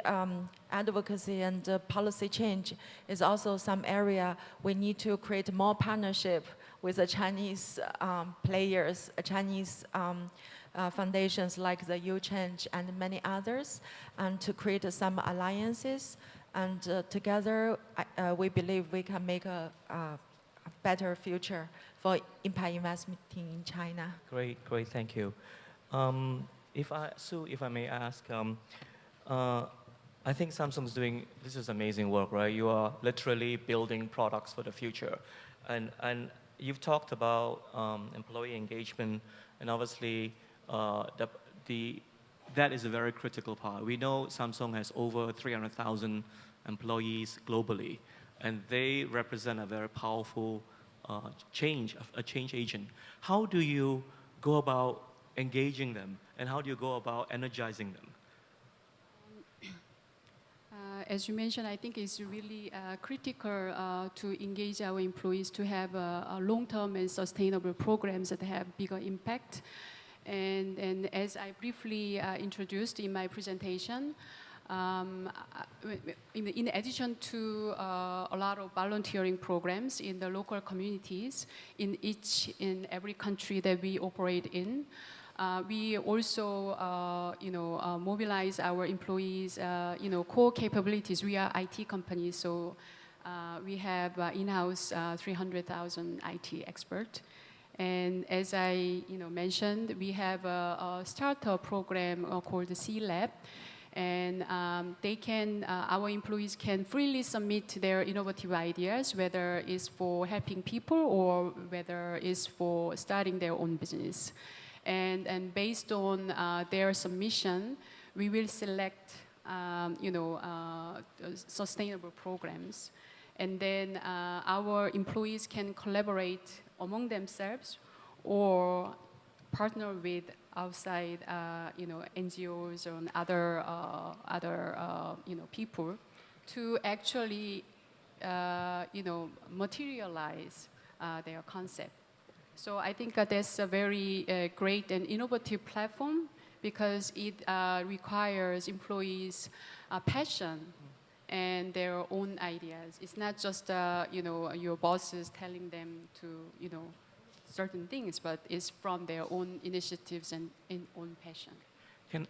advocacy and policy change is also some area we need to create more partnership with the Chinese players, Chinese foundations like the U-Change and many others, and to create some alliances. And together, we believe we can make a better future for impact investment in China. Great, thank you. Sue, if I may ask, I think Samsung's doing, this is amazing work, right? You are literally building products for the future. And you've talked about employee engagement, and obviously that is a very critical part. We know Samsung has over 300,000 employees globally, and they represent a very powerful a change agent. How do you go about engaging them, and how do you go about energizing them? As you mentioned, I think it's really critical to engage our employees to have a long-term and sustainable programs that have bigger impact. And as I briefly introduced in my presentation, in addition to a lot of volunteering programs in the local communities in every country that we operate in, we also, mobilize our employees, core capabilities. We are IT companies, so we have in-house 300,000 IT experts. And as I, mentioned, we have a startup program called the C-Lab, and our employees can freely submit their innovative ideas, whether it's for helping people or whether it's for starting their own business. And based on their submission, we will select, sustainable programs. And then our employees can collaborate among themselves or partner with outside, NGOs or other people to actually, materialize their concept. So I think that's a very great and innovative platform because it requires employees' passion and their own ideas. It's not just your bosses telling them to certain things, but it's from their own initiatives and own passion.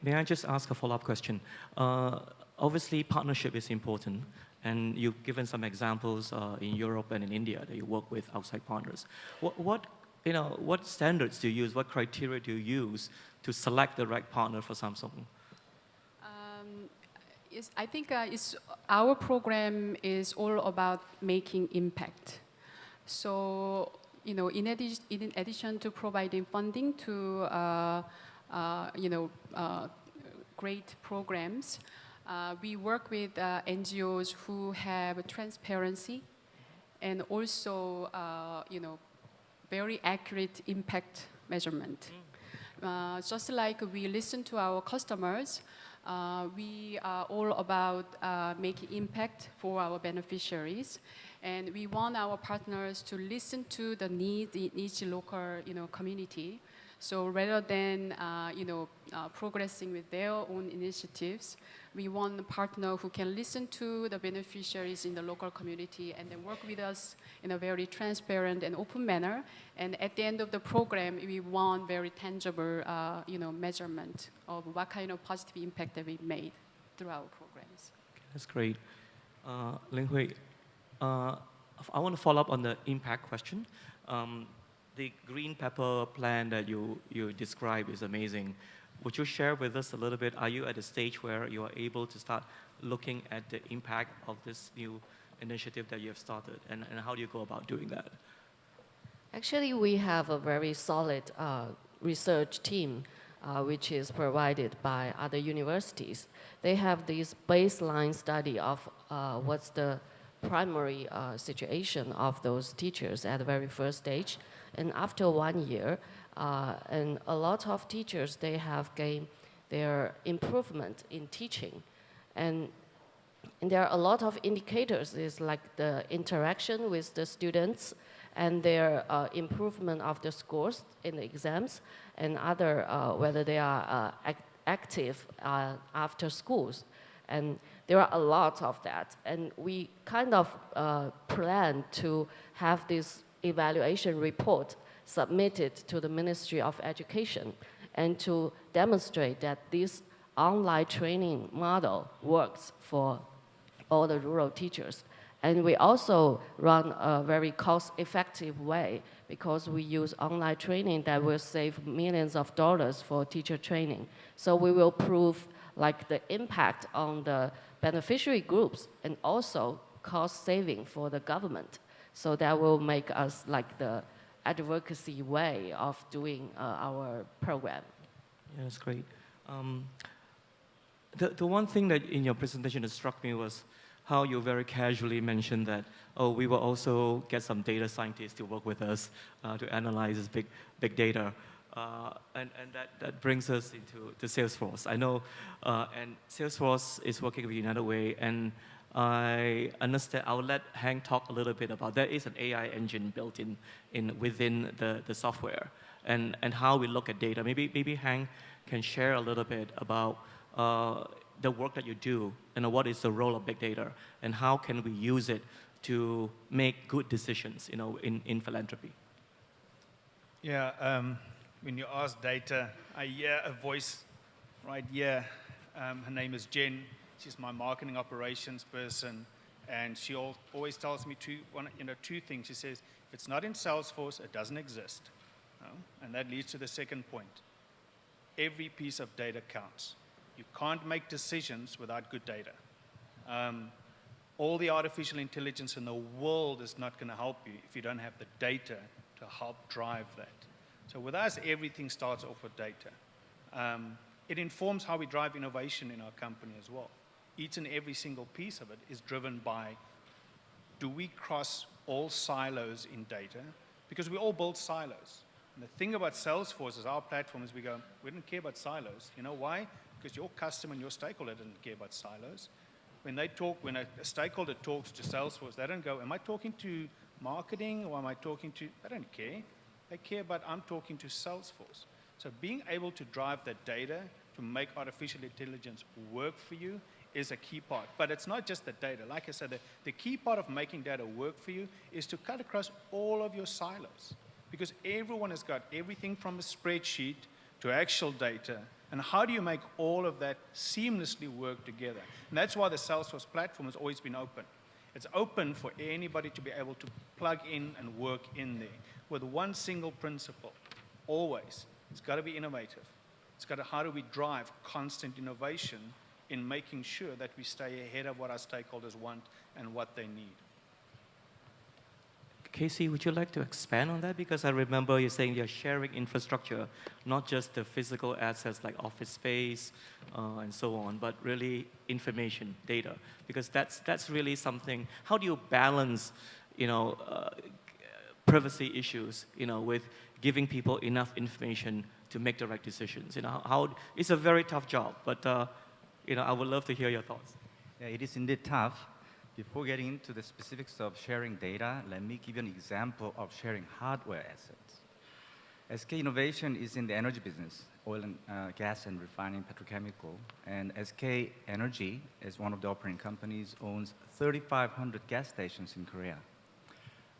May I just ask a follow-up question? Obviously, partnership is important, and you've given some examples in Europe and in India that you work with outside partners. What standards do you use? What criteria do you use to select the right partner for Samsung? I think our program is all about making impact. So, in addition to providing funding to great programs, we work with NGOs who have transparency and also very accurate impact measurement. Just like we listen to our customers, we are all about making impact for our beneficiaries, and we want our partners to listen to the needs in each local community. So rather than progressing with their own initiatives, we want a partner who can listen to the beneficiaries in the local community and then work with us in a very transparent and open manner. And at the end of the program, we want very tangible measurement of what kind of positive impact that we made through our programs. That's great. Ling Hui, I want to follow up on the impact question. The green pepper plan that you described is amazing. Would you share with us a little bit, are you at a stage where you are able to start looking at the impact of this new initiative that you have started, and how do you go about doing that? Actually, we have a very solid research team, which is provided by other universities. They have this baseline study of what's the primary situation of those teachers at the very first stage. And after 1 year, and a lot of teachers, they have gained their improvement in teaching. And there are a lot of indicators. It's like the interaction with the students and their improvement of the scores in the exams, and other, whether they are active after schools. And there are a lot of that. And we kind of plan to have this evaluation report submitted to the Ministry of Education, and to demonstrate that this online training model works for all the rural teachers. And we also run a very cost-effective way, because we use online training that will save millions of dollars for teacher training. So we will prove like the impact on the beneficiary groups and also cost saving for the government. So that will make us like the advocacy way of doing our program. Yeah, that's great. The one thing that in your presentation that struck me was how you very casually mentioned that, oh, we will also get some data scientists to work with us to analyze this big data. And that brings us into the Salesforce. I know, and Salesforce is working with you in another way, and I understand. I'll let Henk talk a little bit about. There is an AI engine built within the software, and how we look at data. Maybe Henk can share a little bit about the work that you do, and what is the role of big data, and how can we use it to make good decisions, in philanthropy. Yeah, when you ask data, I hear a voice right here. Her name is Jen. She's my marketing operations person, and she always tells me two things. She says, if it's not in Salesforce, it doesn't exist. And that leads to the second point. Every piece of data counts. You can't make decisions without good data. All the artificial intelligence in the world is not going to help you if you don't have the data to help drive that. So with us, everything starts off with data. It informs how we drive innovation in our company as well. Each and every single piece of it is driven by, do we cross all silos in data? Because we all build silos. And the thing about Salesforce is our platform is we don't care about silos. You know why? Because your customer and your stakeholder doesn't care about silos. When a stakeholder talks to Salesforce, they don't go, am I talking to marketing or am I talking to, they don't care. They care about, I'm talking to Salesforce. So being able to drive that data to make artificial intelligence work for you is a key part. But it's not just the data. Like I said, the key part of making data work for you is to cut across all of your silos. Because everyone has got everything from a spreadsheet to actual data. And how do you make all of that seamlessly work together? And that's why the Salesforce platform has always been open. It's open for anybody to be able to plug in and work in there with one single principle, always. It's got to be innovative. It's got to, how do we drive constant innovation in making sure that we stay ahead of what our stakeholders want and what they need. Casey, would you like to expand on that? Because I remember you saying you're sharing infrastructure, not just the physical assets like office space and so on, but really information, data. Because that's really something. How do you balance, privacy issues, with giving people enough information to make the right decisions? It's a very tough job, but I would love to hear your thoughts. Yeah, it is indeed tough. Before getting into the specifics of sharing data, let me give you an example of sharing hardware assets. SK Innovation is in the energy business, oil and gas and refining petrochemical, and SK Energy, as one of the operating companies, owns 3,500 gas stations in Korea.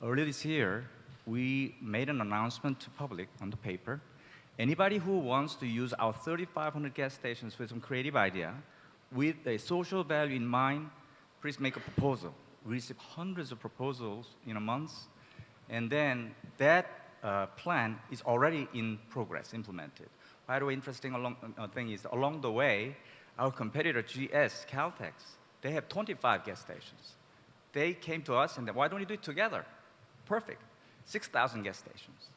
Earlier this year, we made an announcement to public on the paper. Anybody who wants to use our 3,500 gas stations with some creative idea, with a social value in mind, please make a proposal. We receive hundreds of proposals in a month, and then that plan is already in progress, implemented. By the way, interesting thing is along the way, our competitor GS, Caltex, they have 25 gas stations. They came to us and said, why don't you do it together? Perfect, 6,000 gas stations.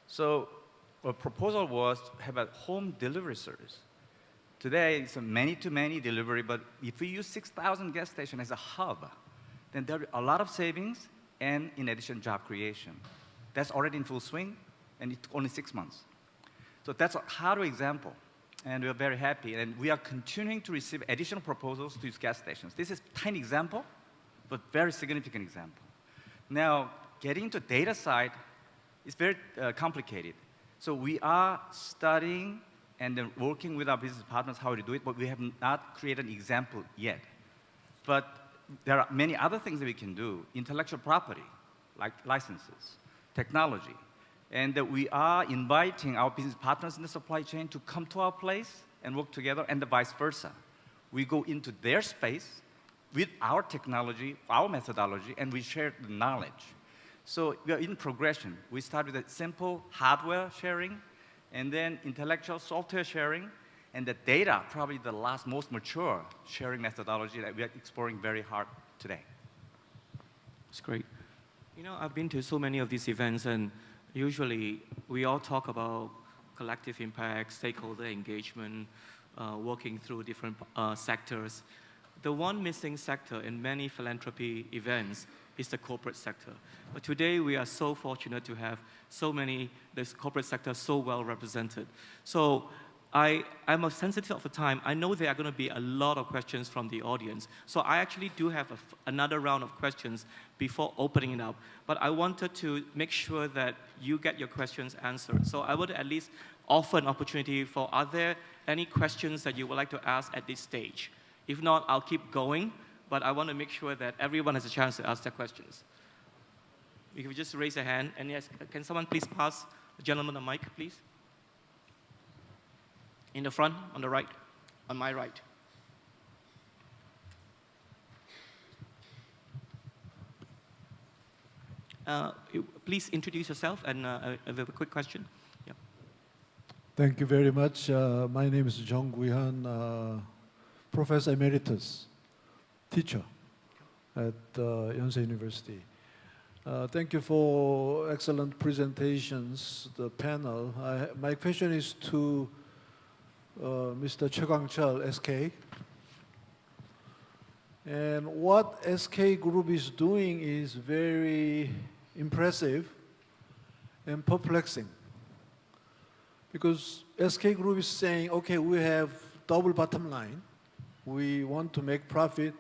So a proposal was to have a home delivery service. Today, it's a many-to-many delivery, but if we use 6,000 gas stations as a hub, then there'll be a lot of savings and, in addition, job creation. That's already in full swing, and it's only 6 months. So that's a hardware example, and we are very happy. And we are continuing to receive additional proposals to use gas stations. This is a tiny example, but very significant example. Now, getting to data side is very complicated. So we are studying and then working with our business partners how to do it, but we have not created an example yet. But there are many other things that we can do, intellectual property, like licenses, technology, and that we are inviting our business partners in the supply chain to come to our place and work together, and the vice versa. We go into their space with our technology, our methodology, and we share the knowledge. So we are in progression. We start with a simple hardware sharing, and then intellectual software sharing, and the data, probably the last most mature sharing methodology that we are exploring very hard today. It's great. I've been to so many of these events, and usually we all talk about collective impact, stakeholder engagement, working through different sectors. The one missing sector in many philanthropy events is the corporate sector. But today we are so fortunate to have this corporate sector so well represented. So I'm sensitive of the time. I know there are going to be a lot of questions from the audience. So I actually do have another round of questions before opening it up. But I wanted to make sure that you get your questions answered. So I would at least offer an opportunity for, are there any questions that you would like to ask at this stage? If not, I'll keep going. But I want to make sure that everyone has a chance to ask their questions. If you just raise a hand, and yes, can someone please pass the gentleman a mic, please? In the front, on the right, on my right. Please introduce yourself and I have a quick question. Yeah. Thank you very much. My name is Jung Gui-han, Professor Emeritus, teacher at Yonsei University. Thank you for excellent presentations, the panel. My question is to Mr. Chul, SK. And what SK Group is doing is very impressive and perplexing. Because SK Group is saying, okay, we have double bottom line. We want to make profit,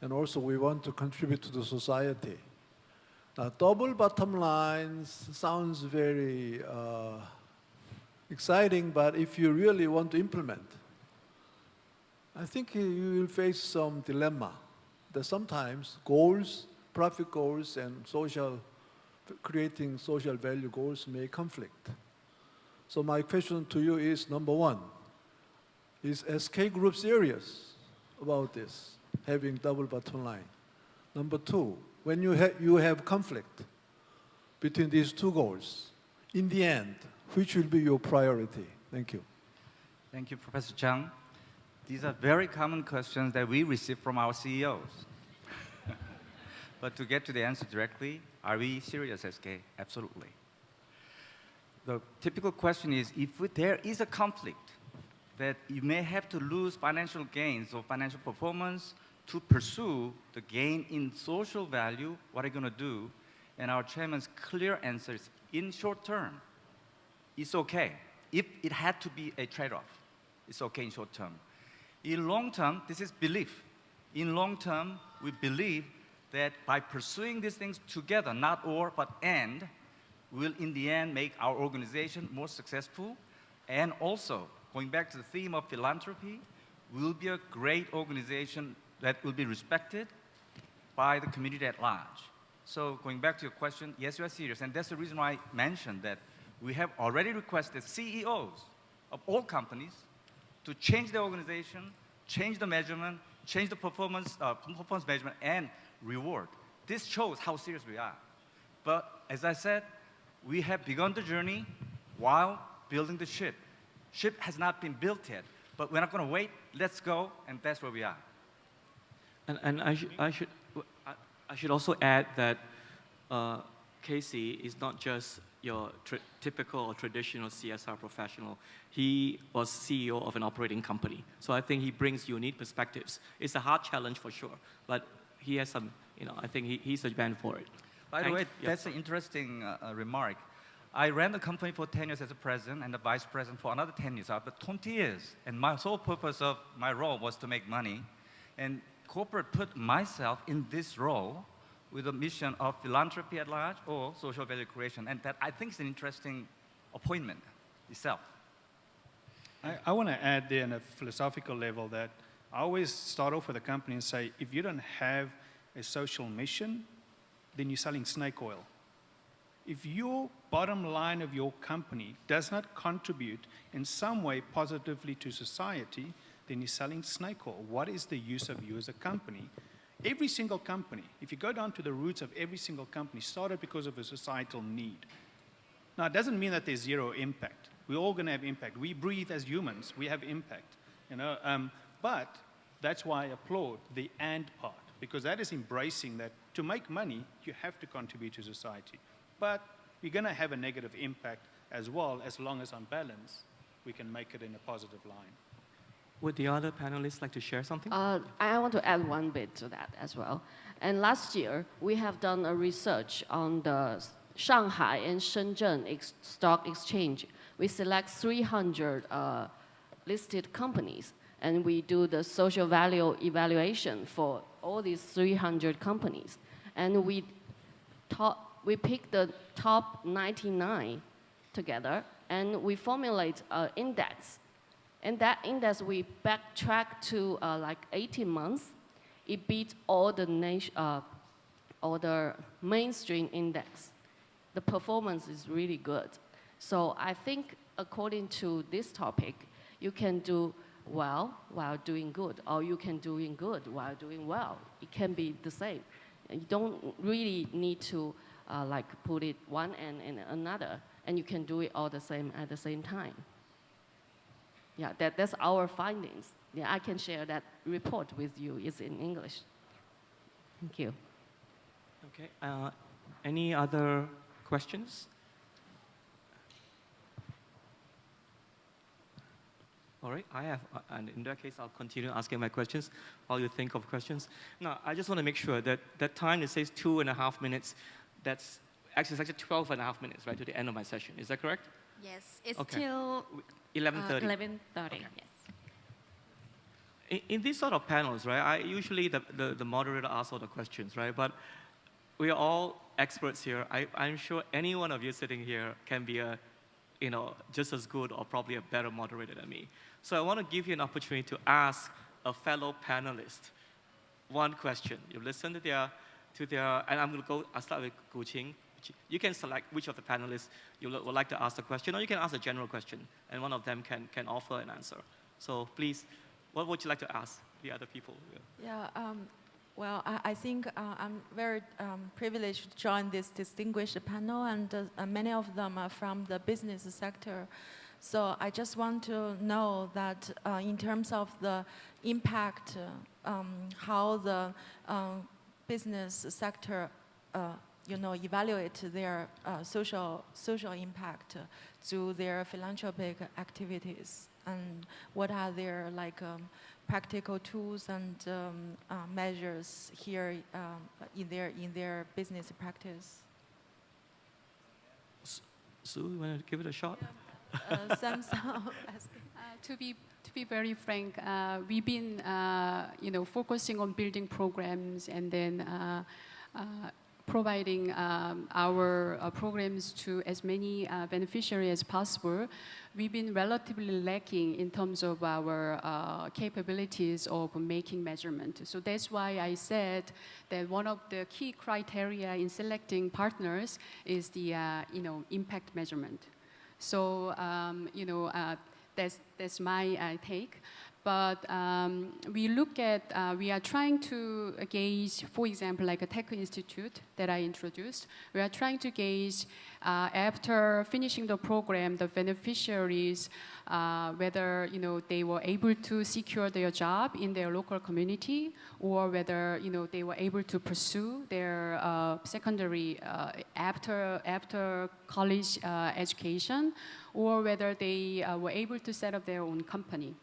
and also we want to contribute to the society. Now, double bottom lines sounds very exciting, but if you really want to implement, I think you will face some dilemma that sometimes goals, profit goals, and creating social value goals may conflict. So my question to you is, number one, is SK Group serious about this, having double bottom line? Number two, when you have conflict between these two goals, in the end, which will be your priority? Thank you. Thank you, Professor Chang. These are very common questions that we receive from our CEOs. But to get to the answer directly, Are we serious, SK? Absolutely. The typical question is, if there is a conflict that you may have to lose financial gains or financial performance to pursue the gain in social value, what are you going to do? And our chairman's clear answer is, in short term, it's okay. If it had to be a trade-off, it's okay in short term. In long term, this is belief. In long term, we believe that by pursuing these things together, not or, but and, will in the end make our organization more successful. And also, going back to the theme of philanthropy, will be a great organization that will be respected by the community at large. So going back to your question, yes, we are serious. And that's the reason why I mentioned that we have already requested CEOs of all companies to change their organization, change the measurement, change the performance measurement, and reward. This shows how serious we are. But as I said, we have begun the journey while building the ship. Ship has not been built yet, but we're not going to wait. Let's go, and that's where we are. And I should also add that Casey is not just your typical or traditional CSR professional. He was CEO of an operating company. So I think he brings unique perspectives. It's a hard challenge for sure, but he has some, I think he's a man for it. By the way, that's an interesting remark. I ran the company for 10 years as a president and the vice president for another 10 years, but 20 years. And my sole purpose of my role was to make money. And corporate put myself in this role with a mission of philanthropy at large or social value creation. And that, I think, is an interesting appointment itself. I want to add there on a philosophical level that I always start off with a company and say, if you don't have a social mission, then you're selling snake oil. If your bottom line of your company does not contribute in some way positively to society, then you're selling snake oil. What is the use of you as a company? Every single company, if you go down to the roots of every single company, started because of a societal need. Now, it doesn't mean that there's zero impact. We're all going to have impact. We breathe as humans. We have impact. But that's why I applaud the and part, because that is embracing that to make money, you have to contribute to society. But you're going to have a negative impact as well, as long as on balance, we can make it in a positive line. Would the other panelists like to share something? I want to add one bit to that as well. And last year, we have done a research on the Shanghai and Shenzhen stock exchange. We select 300 listed companies, and we do the social value evaluation for all these 300 companies. And we pick the top 99 together, and we formulate an index. And that index, we backtrack to like 18 months. It beats all the mainstream index. The performance is really good. So I think according to this topic, you can do well while doing good, or you can doing good while doing well. It can be the same. You don't really need to like put it one end and another, and you can do it all the same at the same time. Yeah, that's our findings. Yeah, I can share that report with you. It's in English. Thank you. Okay. Any other questions? All right, I have, and in that case, I'll continue asking my questions while you think of questions. Now, I just want to make sure that that time that says 2.5 minutes, that's actually 12.5 minutes, right, to the end of my session. Is that correct? Yes, it's Okay. till 11:30. 11:30. Okay. Yes. In these sort of panels, right, usually the moderator asks all the questions, right? But we are all experts here. I'm sure any one of you sitting here can be just as good or probably a better moderator than me. So I want to give you an opportunity to ask a fellow panelist one question. You listen to their, and I'll start with Qing. You can select which of the panelists you would like to ask the question, or you can ask a general question, and one of them can offer an answer. So please, what would you like to ask the other people? Yeah, well, I think I'm very privileged to join this distinguished panel, and many of them are from the business sector. So I just want to know that in terms of the impact, how the business sector evaluate their social impact through their philanthropic activities, and what are their practical tools and measures here in their business practice. Sue, you want to give it a shot? Samsung. To be very frank, we've been focusing on building programs and then providing our programs to as many beneficiaries as possible. We've been relatively lacking in terms of our capabilities of making measurement. So that's why I said that one of the key criteria in selecting partners is the impact measurement. So that's my take. But we are trying to gauge, for example, like a tech institute that I introduced. We are trying to gauge after finishing the program, the beneficiaries, whether they were able to secure their job in their local community, or whether they were able to pursue their secondary after college education, or whether they were able to set up their own company.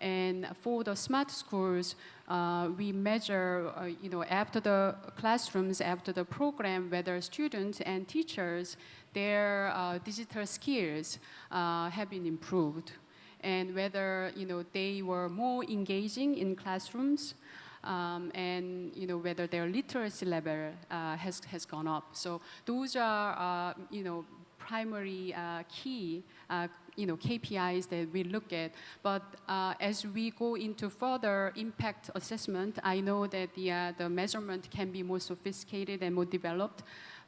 And for the smart schools, we measure, after the classrooms, after the program, whether students and teachers, their digital skills have been improved, and whether they were more engaging in classrooms, and whether their literacy level has gone up. So those are primary key KPIs that we look at. But as we go into further impact assessment, I know that the measurement can be more sophisticated and more developed.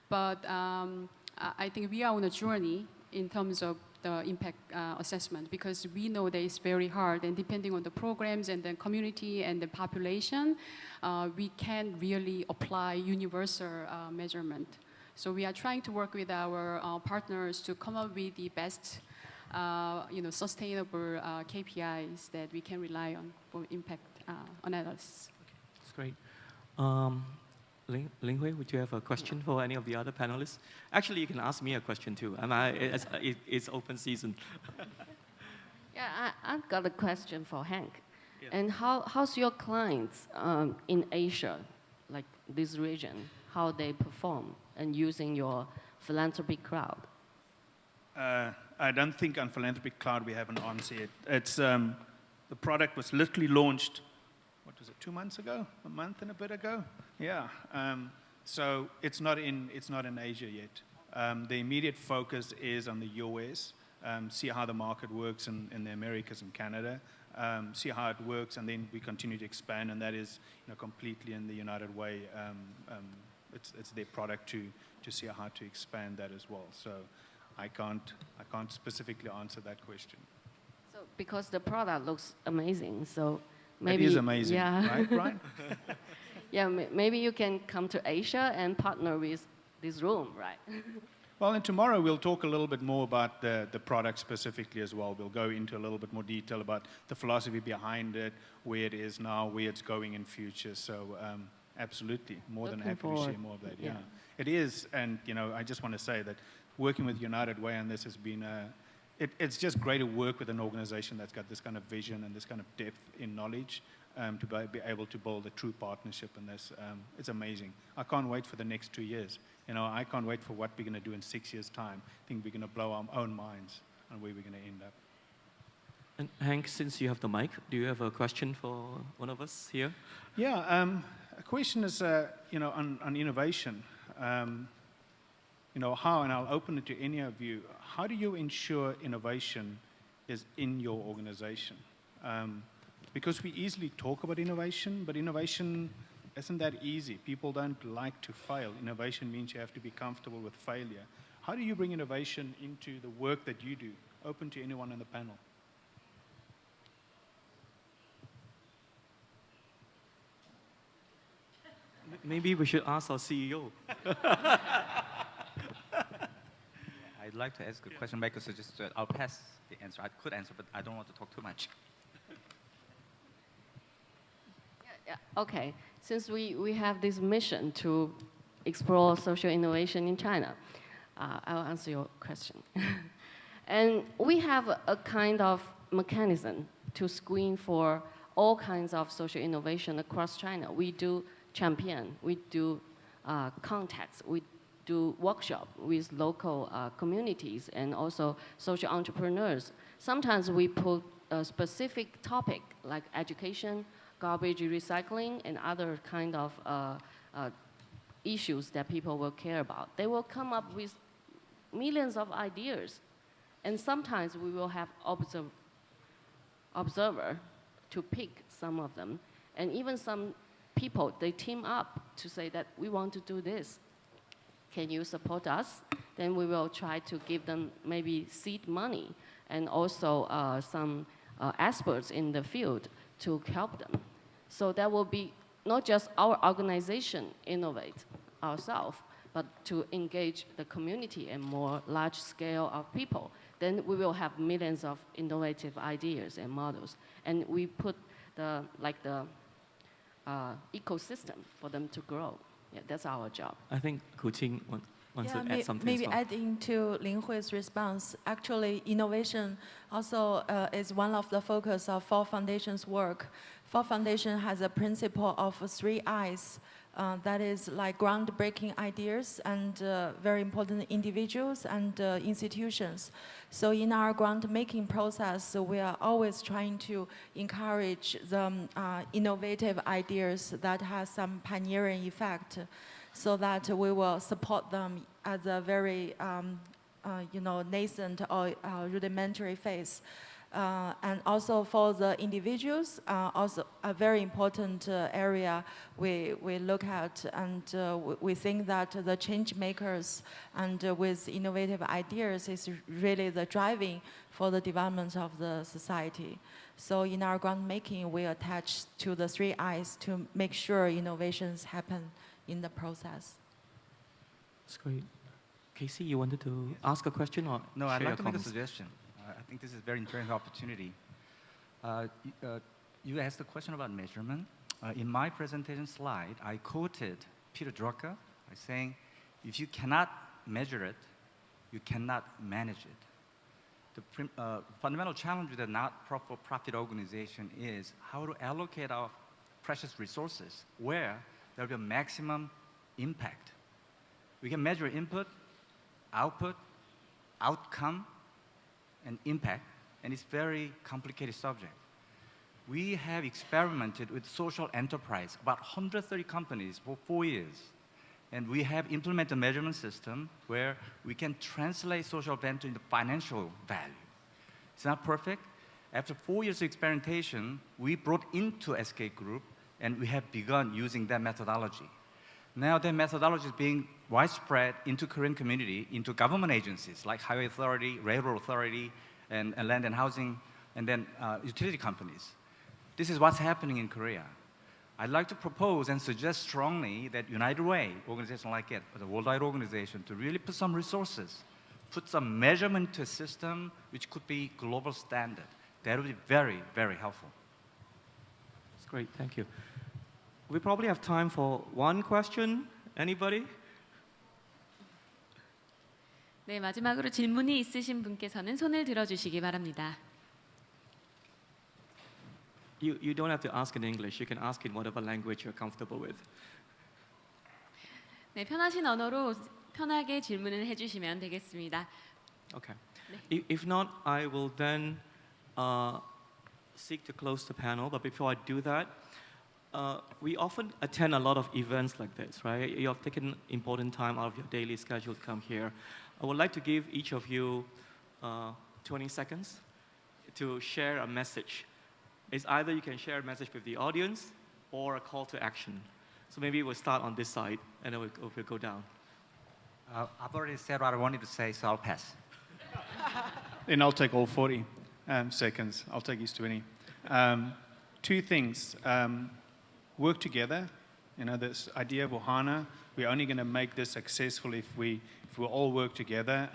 But I think we are on a journey in terms of the impact assessment, because we know that it's very hard, and depending on the programs and the community and the population, we can't really apply universal measurement. So we are trying to work with our partners to come up with the best sustainable KPIs that we can rely on for impact analysis. That's great. Ling Hui, would you have a question for any of the other panelists? Actually, you can ask me a question too. It's open season. Yeah, I've got a question for Henk. Yeah. And how's your clients in Asia, like this region, how they perform and using your philanthropy cloud? I don't think on Philanthropic Cloud we have an answer yet. It's, the product was literally launched, what was it, 2 months ago? A month and a bit ago? Yeah. So it's not in Asia yet. The immediate focus is on the US, see how the market works in the Americas and Canada, see how it works, and then we continue to expand, and that is completely in the United Way. It's their product to see how to expand that as well. So I can't specifically answer that question. So because the product looks amazing, so maybe it is amazing, yeah. right, Brian? Yeah, maybe you can come to Asia and partner with this room, right? Well, and tomorrow we'll talk a little bit more about the product specifically as well. We'll go into a little bit more detail about the philosophy behind it, where it is now, where it's going in future. So absolutely, more than happy to share more of that. Yeah, it is, and I just want to say that working with United Way on this has been it's just great to work with an organization that's got this kind of vision and this kind of depth in knowledge to be able to build a true partnership in this. It's amazing. I can't wait for the next 2 years. I can't wait for what we're going to do in 6 years' time. I think we're going to blow our own minds on where we're going to end up. And Henk, since you have the mic, do you have a question for one of us here? Yeah, a question is, on innovation. How, and I'll open it to any of you, how do you ensure innovation is in your organization? Because we easily talk about innovation, but innovation isn't that easy. People don't like to fail. Innovation means you have to be comfortable with failure. How do you bring innovation into the work that you do? Open to anyone on the panel. Maybe we should ask our CEO. I'd like to ask a question, Michael suggested. I'll pass the answer. I could answer, but I don't want to talk too much. Yeah, okay. Since we have this mission to explore social innovation in China. I'll answer your question. And we have a kind of mechanism to screen for all kinds of social innovation across China. We do champion, we do contacts, we do workshop with local communities and also social entrepreneurs. Sometimes we put a specific topic like education, garbage recycling, and other kind of issues that people will care about. They will come up with millions of ideas. And sometimes we will have observer to pick some of them. And even some people, they team up to say that we want to do this. Can you support us? Then we will try to give them maybe seed money and also some experts in the field to help them. So that will be not just our organization innovate ourselves, but to engage the community and more large scale of people. Then we will have millions of innovative ideas and models. And we put the ecosystem for them to grow. Yeah, that's our job. I think Qing wants to add something maybe as well. adding to Lin Hui's response, actually innovation also is one of the focus of Fall Foundation's work. Fall Foundation has a principle of 3 I's. That is like groundbreaking ideas and very important individuals and institutions. So in our grant-making process, we are always trying to encourage the innovative ideas that have some pioneering effect, so that we will support them at a very nascent or rudimentary phase. And also for the individuals, also a very important area we look at, and we think that the change makers and with innovative ideas is really the driving for the development of the society. So in our grant making, we attach to the 3 I's to make sure innovations happen in the process. That's great. Casey, you wanted to ask a question or No, share I'd your like to make a comments? suggestion. I think this is a very interesting opportunity. You asked a question about measurement. In my presentation slide, I quoted Peter Drucker by saying, if you cannot measure it, you cannot manage it. The fundamental challenge with a not-for-profit organization is how to allocate our precious resources where there will be a maximum impact. We can measure input, output, outcome, and impact, and it's a very complicated subject. We have experimented with social enterprise, about 130 companies for 4 years. And we have implemented a measurement system where we can translate social venture into financial value. It's not perfect. After 4 years of experimentation, we brought into SK Group, and we have begun using that methodology. Now that methodology is being widespread into Korean community, into government agencies like Highway Authority, Railroad Authority, and Land and Housing, and then utility companies. This is what's happening in Korea. I'd like to propose and suggest strongly that United Way, organization like it, the worldwide organization, to really put some resources, put some measurement to a system which could be global standard. That would be very, very helpful. That's great, thank you. We probably have time for one question. Anybody? 네, 마지막으로 질문이 있으신 분께서는 손을 들어주시기 바랍니다. You don't have to ask in English. You can ask in whatever language you're comfortable with. 네, 편하신 언어로 편하게 질문을 해주시면 되겠습니다. Okay. If not, I will then seek to close the panel. But before I do that, we often attend a lot of events like this, right? You have taken important time out of your daily schedule to come here. I would like to give each of you 20 seconds to share a message. It's either you can share a message with the audience or a call to action. So maybe we'll start on this side and then we'll go down. I've already said what I wanted to say, so I'll pass. Then I'll take all 40 seconds. I'll take his 20. 2 things. Work together. You know, this idea of Ohana, we're only going to make this successful if we all work together.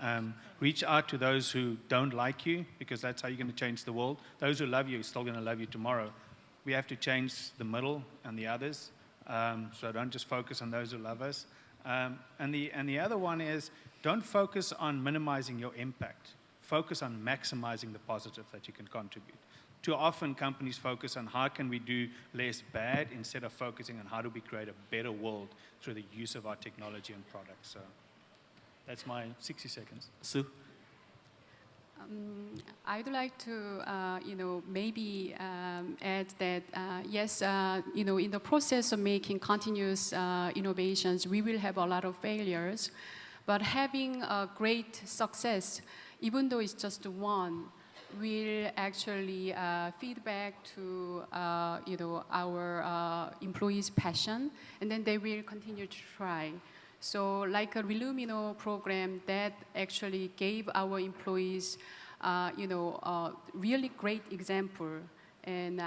Reach out to those who don't like you, because that's how you're going to change the world. Those who love you are still going to love you tomorrow. We have to change the middle and the others. So don't just focus on those who love us. And the other one is don't focus on minimizing your impact. Focus on maximizing the positive that you can contribute. Too often companies focus on how can we do less bad instead of focusing on how do we create a better world through the use of our technology and products. So that's my 60 seconds. Sue? I'd like to, maybe add that yes, in the process of making continuous innovations, we will have a lot of failures, but having a great success, even though it's just one, will actually feedback to our employees' passion, and then they will continue to try. So like a Relumino program that actually gave our employees, really great example and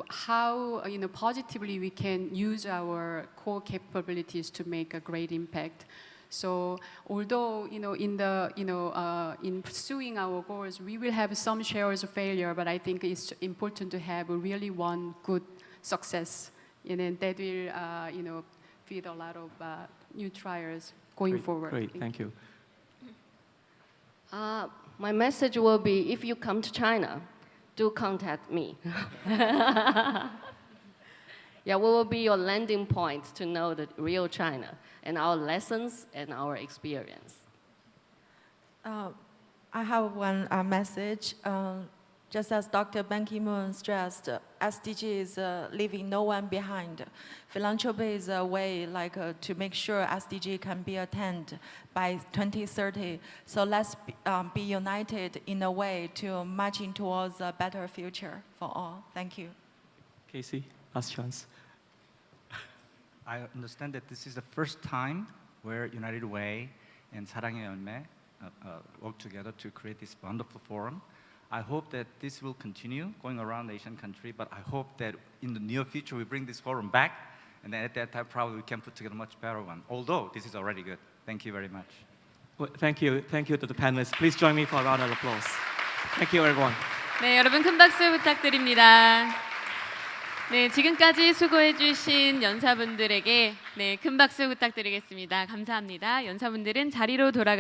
how positively we can use our core capabilities to make a great impact. So although in pursuing our goals, we will have some shares of failure, but I think it's important to have really one good success, and then that will feed a lot of new trials going forward. Great, thank you. My message will be, if you come to China, do contact me. Yeah, we will be your landing point to know the real China and our lessons and our experience. I have one message. Just as Dr. Ban Ki-moon stressed, SDG is leaving no one behind. Philanthropy is a way to make sure SDG can be attained by 2030. So let's be united in a way to marching towards a better future for all. Thank you. Casey, last chance. I understand that this is the first time where United Way and 사랑의열매 work together to create this wonderful forum. I hope that this will continue going around the Asian country, but I hope that in the near future we bring this forum back, and then at that time probably we can put together a much better one, although this is already good. Thank you very much. Well, thank you to the panelists. Please join me for a round of applause. Thank you, everyone. 네, 여러분 큰 박수 부탁드립니다. 네, 지금까지 수고해주신 연사분들에게 큰 박수 부탁드리겠습니다. 감사합니다. 연사분들은 자리로 돌아가